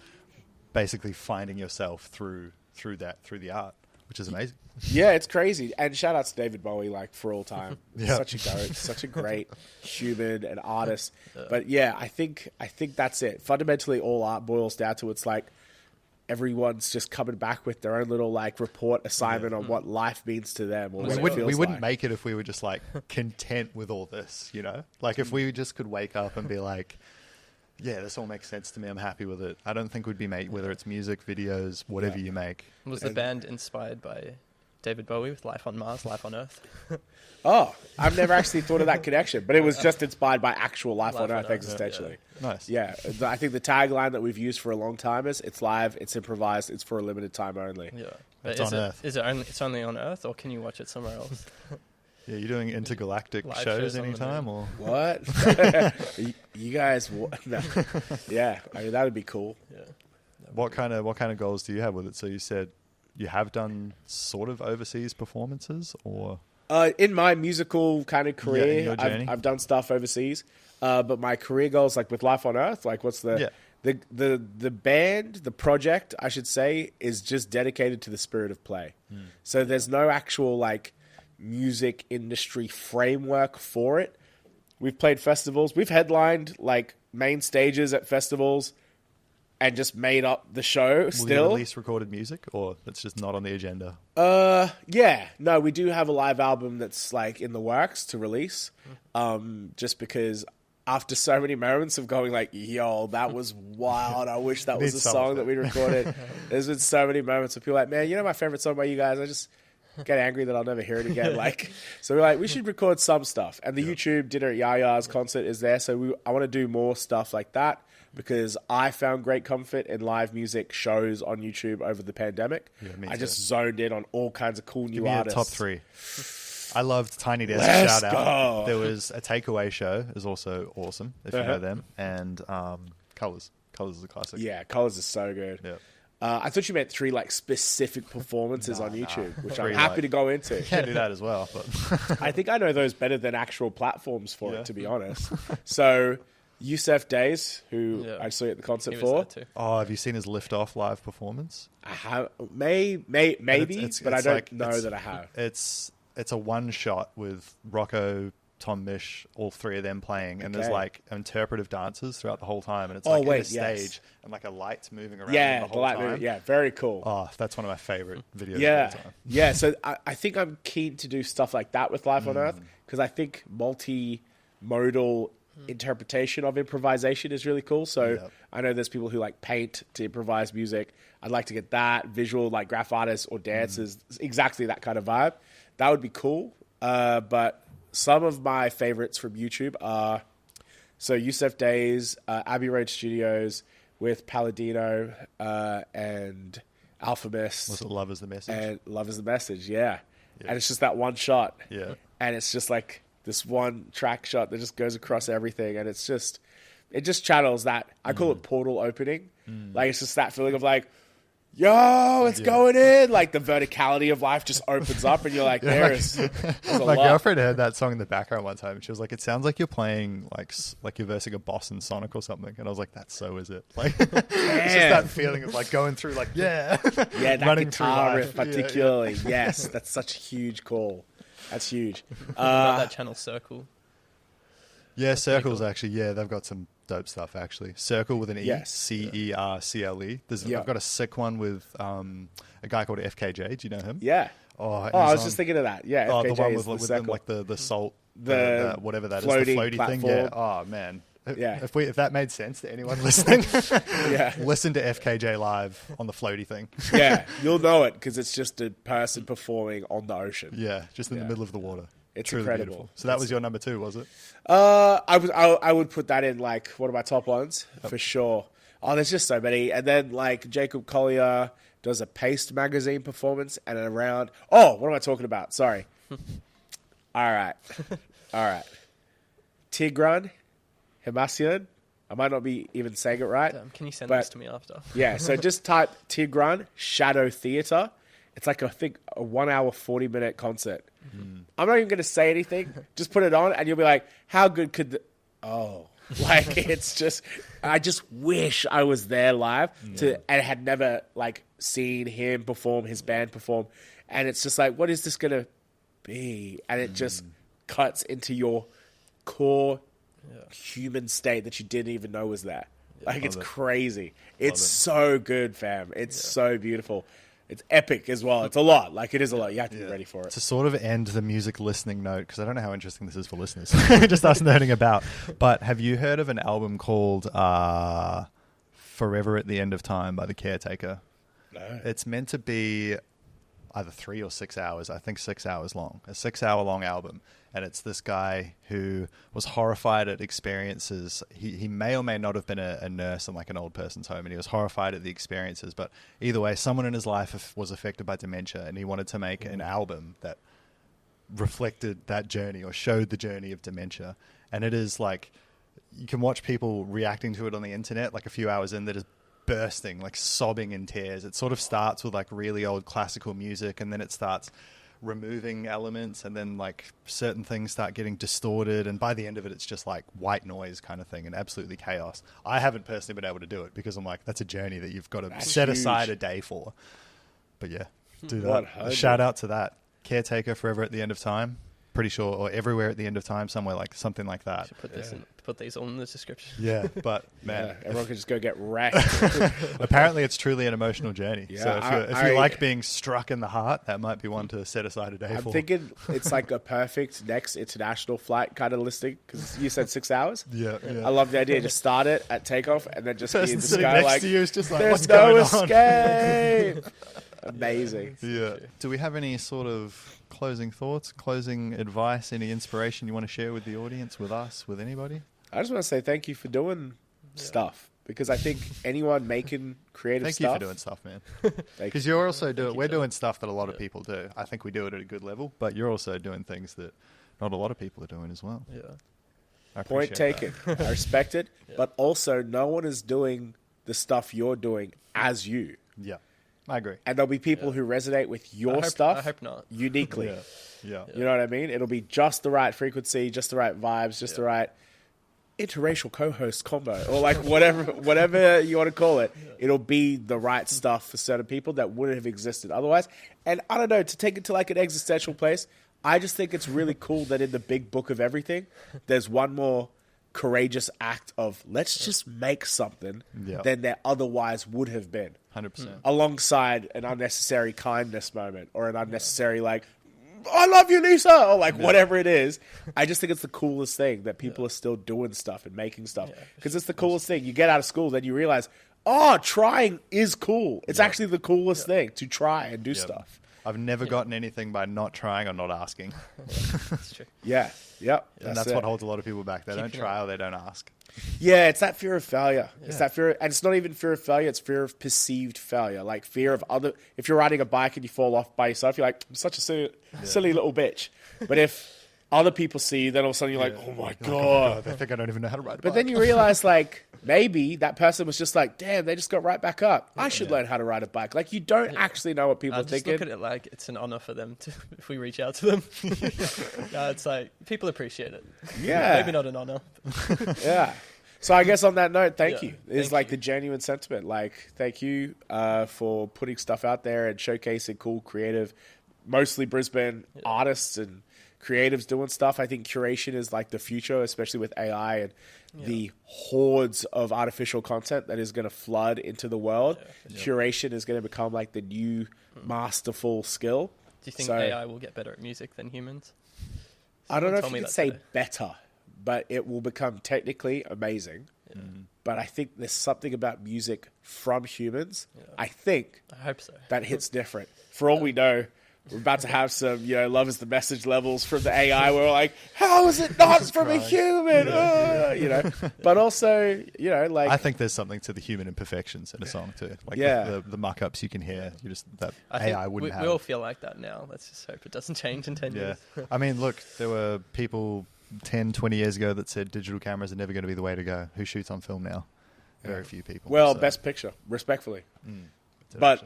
basically finding yourself through the art, which is amazing. Yeah, it's crazy. And shout out to David Bowie, like, for all time. Such a goat, such a great human and artist. But yeah, I think that's it. Fundamentally, all art boils down to, it's like everyone's just coming back with their own little like report assignment on what life means to them. Or we wouldn't make it if we were just like content with all this, you know? Like, if we just could wake up and be like, yeah, this all makes sense to me, I'm happy with it. I don't think we'd be made, whether it's music, videos, whatever you make. Was the band inspired by David Bowie with Life on Mars, Life on Earth? Oh, I've never actually thought of that connection, but it was just inspired by actual Life on Earth existentially. Yeah. Nice. Yeah, I think the tagline that we've used for a long time is, it's live, it's improvised, it's for a limited time only. Yeah. It's on Earth. It's only on Earth, or can you watch it somewhere else? Yeah, you're doing intergalactic shows anytime, or what? you guys? No. Yeah, I mean, that would be cool. Yeah. What kind of goals do you have with it? So you said you have done sort of overseas performances, or in my musical kind of career, in your journey? I've done stuff overseas. But my career goals, like with Life on Earth, like what's the band, the project, I should say, is just dedicated to the spirit of play. So there's no actual like music industry framework for it. We've played festivals. We've headlined like main stages at festivals and just made up the show. Will you release recorded music, or that's just not on the agenda? Yeah. No, we do have a live album that's like in the works to release. Just because after so many moments of going like, yo, that was wild. I wish that was a song that we recorded. There's been so many moments of people like, man, you know my favorite song by you guys? I just get angry that I'll never hear it again. Like, so we're like, we should record some stuff. And the YouTube Dinner at Yaya's concert is there. So I want to do more stuff like that, because I found great comfort in live music shows on YouTube over the pandemic. Yeah, I just zoned in on all kinds of cool new artists. Top 3. I loved Tiny Desk. Let's shout go. Out. There was a Takeaway Show, is also awesome if you know them, and Colors. Colors is a classic. Yeah, Colors is so good. Yeah. I thought you meant 3 like specific performances on YouTube, which I'm happy to go into. You can do that as well, but I think I know those better than actual platforms for it, to be honest. So Yusef Days, who I saw you at the concert for. Oh, have you seen his Lift Off live performance? I have, maybe, but I don't know that I have. It's a one shot with Rocco, Tom Misch, all 3 of them playing, and there's like interpretive dancers throughout the whole time, and it's like in a stage and like a light's moving around the whole time. Yeah, very cool. Oh, that's one of my favorite videos of all time. Yeah, so I think I'm keen to do stuff like that with Life on Earth, because I think multimodal interpretation of improvisation is really cool. So I know there's people who like paint to improvise music. I'd like to get that visual, like graph artists or dancers, exactly that kind of vibe. That would be cool. But some of my favorites from YouTube are Yusef Days, Abbey Road Studios with Palladino and Alphabet. Was it Love Is the Message? And Love Is the Message, yeah. And it's just that one shot. Yeah. And it's just like this one track shot that just goes across everything, and it just channels that. I call it portal opening. Like, it's just that feeling of like, yo, it's going in. Like the verticality of life just opens up and you're like, there's a My lot. girlfriend heard that song in the background one time and she was like, it sounds like you're playing like you're versing a boss in Sonic or something. And I was like, that's so is it. Like it's just that feeling of like going through like, that running guitar through riff particularly. Yes, that's such a huge call. That's huge. About that channel Circle. Yeah, Circle's actually, they've got some dope stuff actually. Circle with an E, Yes. Cercle. I've got a sick one with a guy called FKJ. Do you know him? Yeah. Oh, I was just thinking of that. Yeah, FKJ the one is with Circle. like the salt, The whatever that is, floating the floaty platform. thing. Yeah. Oh man. Yeah. If that made sense to anyone listening, Yeah. listen to FKJ live on the floaty thing. Yeah, you'll know it because it's just a person performing on the ocean. Yeah, just in the middle of the water. It's Truly incredible. beautiful. So that was your number 2, was it? I would put that in like one of my top ones for sure. Oh, there's just so many. And then like Jacob Collier does a Paste magazine performance and around. Oh, what am I talking about? Sorry. All right. Tigran Hemassian. I might not be even saying it right. Damn, can you send but this to me after? Yeah, so just type Tigran Shadow Theatre. It's like, I think, a 1 hour, 40-minute concert. I'm not even going to say anything. Just put it on, and you'll be like, how good could like, it's just, I just wish I was there live and had never, like, seen him perform, his band perform. And it's just like, what is this going to be? And it just cuts into your core human state that you didn't even know was there. Like, it's crazy. It's so good, fam. It's so beautiful. It's epic as well. It's a lot. Like, it is a lot. You have to be ready for it. To sort of end the music listening note, because I don't know how interesting this is for listeners, just us nerding about. But have you heard of an album called Forever at the End of Time by The Caretaker? No. It's meant to be either 3 or 6 hours. I think 6 hours long. A 6 hour long album. And it's this guy who was horrified at experiences. He may or may not have been a nurse in like an old person's home, and he was horrified at the experiences. But either way, someone in his life was affected by dementia, and he wanted to make an album that reflected that journey or showed the journey of dementia. And it is like, you can watch people reacting to it on the internet, like a few hours in, that is bursting, like sobbing in tears. It sort of starts with like really old classical music, and then it starts removing elements, and then like certain things start getting distorted, and by the end of it it's just like white noise kind of thing and absolutely chaos. I haven't personally been able to do it because I'm like, that's a journey that you've got to set aside a day for. But yeah, do that. Shout out to that. Caretaker, Forever at the End of Time. Pretty sure, or Everywhere at the End of Time, somewhere like something like that. Put these all in the description. Yeah, but man, everyone can just go get wrecked. Apparently it's truly an emotional journey. Yeah, so if you like being struck in the heart, that might be one to set aside a day for. I'm thinking it's like a perfect next international flight kind of listing, because you said 6 hours. Yeah. I love the idea. Just start it at takeoff and then just be in the sitting sky next like, to you is just like, there's what's no going escape. Amazing. Yeah. Do we have any sort of closing thoughts, closing advice, any inspiration you want to share with the audience, with us, with anybody? I just want to say thank you for doing stuff, because I think anyone making creative stuff. Thank you for doing stuff, man. Because you're also doing, we're doing stuff that a lot of people do. I think we do it at a good level, but you're also doing things that not a lot of people are doing as well. Yeah. Point taken. I respect it, but also no one is doing the stuff you're doing as you. Yeah. I agree. And there'll be people who resonate with your stuff I hope not. uniquely. Yeah. You know what I mean? It'll be just the right frequency, just the right vibes, just the right interracial co-host combo, or like whatever you want to call it. It'll be the right stuff for certain people that wouldn't have existed otherwise. And I don't know, to take it to like an existential place, I just think it's really cool that in the big book of everything, there's one more courageous act of let's just make something than there otherwise would have been. 100%. Alongside an unnecessary kindness moment, or an unnecessary like, I love you, Lisa, or like whatever it is. I just think it's the coolest thing that people are still doing stuff and making stuff, because it's the coolest thing. You get out of school, then you realize, trying is cool. It's actually the coolest thing to try and do stuff. I've never gotten anything by not trying or not asking. That's true. Yeah. Yep. And that's what holds a lot of people back. They don't try or they don't ask. Yeah, it's that fear of failure. It's that fear, and it's not even fear of failure. It's fear of perceived failure, like fear of other. If you're riding a bike and you fall off by yourself, you're like, I'm such a silly little bitch. But if other people see you, then all of a sudden you're like, oh my God. I think I don't even know how to ride a bike. But then you realize, like, maybe that person was just like, damn, they just got right back up. I should learn how to ride a bike. Like, you don't actually know what people are thinking. Just look at it like it's an honor for them to, if we reach out to them. It's like, people appreciate it. Yeah. Maybe not an honor. Yeah. So I guess on that note, thank you. It's like you. the genuine sentiment. Like, thank you for putting stuff out there and showcasing cool, creative, mostly Brisbane artists and creatives doing stuff. I think curation is like the future, especially with AI and the hordes of artificial content that is going to flood into the world. Curation is going to become like the new masterful skill. Do you think AI will get better at music than humans? I don't know if you could say better, but it will become technically amazing. But I think there's something about music from humans. I hope so. That hits different. For all we know, we're about to have some, love is the message levels from the AI where we're like, how is it not from a human? But also, like... I think there's something to the human imperfections in a song too. Like the muck-ups you can hear, AI wouldn't have. We all feel like that now. Let's just hope it doesn't change in 10 years. I mean, look, there were people 10, 20 years ago that said digital cameras are never going to be the way to go. Who shoots on film now? Very few people. Well, best picture, respectfully. But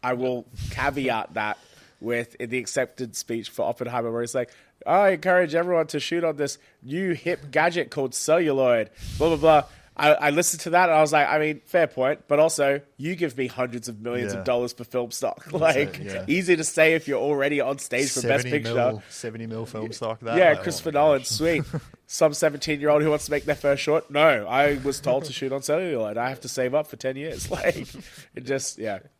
I will caveat that with in the acceptance speech for Oppenheimer, where he's like, I encourage everyone to shoot on this new hip gadget called celluloid, blah, blah, blah. I listened to that and I was like, I mean, fair point, but also you give me hundreds of millions of dollars for film stock. Easy to say if you're already on stage for Best Picture. 70 mil film stock. That yeah, Christopher Nolan, sweet. Some 17-year-old who wants to make their first short. No, I was told to shoot on celluloid. I have to save up for 10 years.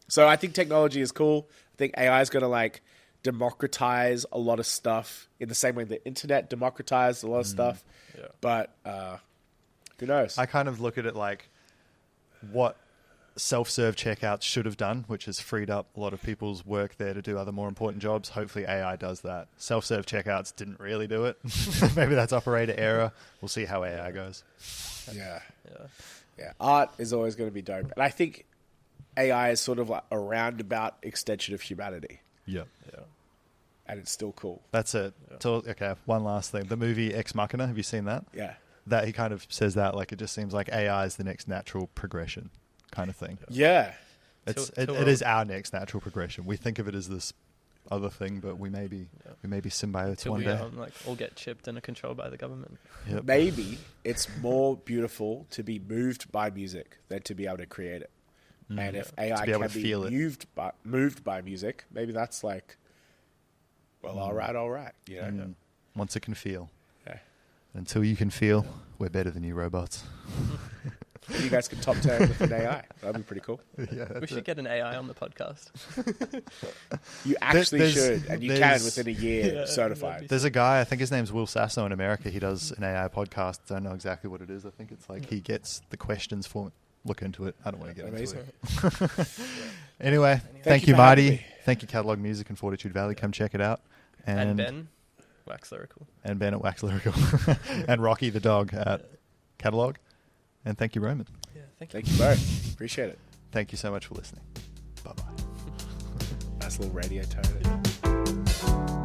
So I think technology is cool. I think AI is going to democratize a lot of stuff in the same way the internet democratized a lot of stuff. Yeah. But who knows? I kind of look at it like what self-serve checkouts should have done, which has freed up a lot of people's work there to do other more important jobs. Hopefully AI does that. Self-serve checkouts didn't really do it. Maybe that's operator error. We'll see how AI goes. Yeah. Art is always going to be dope. And I think AI is sort of like a roundabout extension of humanity. Yeah. And it's still cool. That's it. Yeah. Okay, one last thing. The movie Ex Machina, have you seen that? Yeah. That he kind of says that like it just seems like AI is the next natural progression kind of thing. Yeah. It is our next natural progression. We think of it as this other thing, but we may be symbiotes one day. All get chipped and are controlled by the government. Yep. Maybe it's more beautiful to be moved by music than to be able to create it. And if AI can be moved by music, maybe that's like, well, all right. Once it can feel. Yeah. Until you can feel, we're better than you robots. You guys could top 10 with an AI. That'd be pretty cool. Yeah, we should get an AI on the podcast. You actually should, and you can within a year certified. There's a guy, I think his name's Will Sasso in America. He does an AI podcast. I don't know exactly what it is. I think it's like he gets the questions for it. Look into it. I don't want to get into it. Anyway, thank you, Marty. Thank you, Catalog Music in Fortitude Valley. Come check it out. And Ben, Wax Lyrical. And Ben at Wax Lyrical. And Rocky the dog at Catalog. And thank you, Roman. Yeah, thank you both. Appreciate it. Thank you so much for listening. Bye-bye. Nice little radio tone.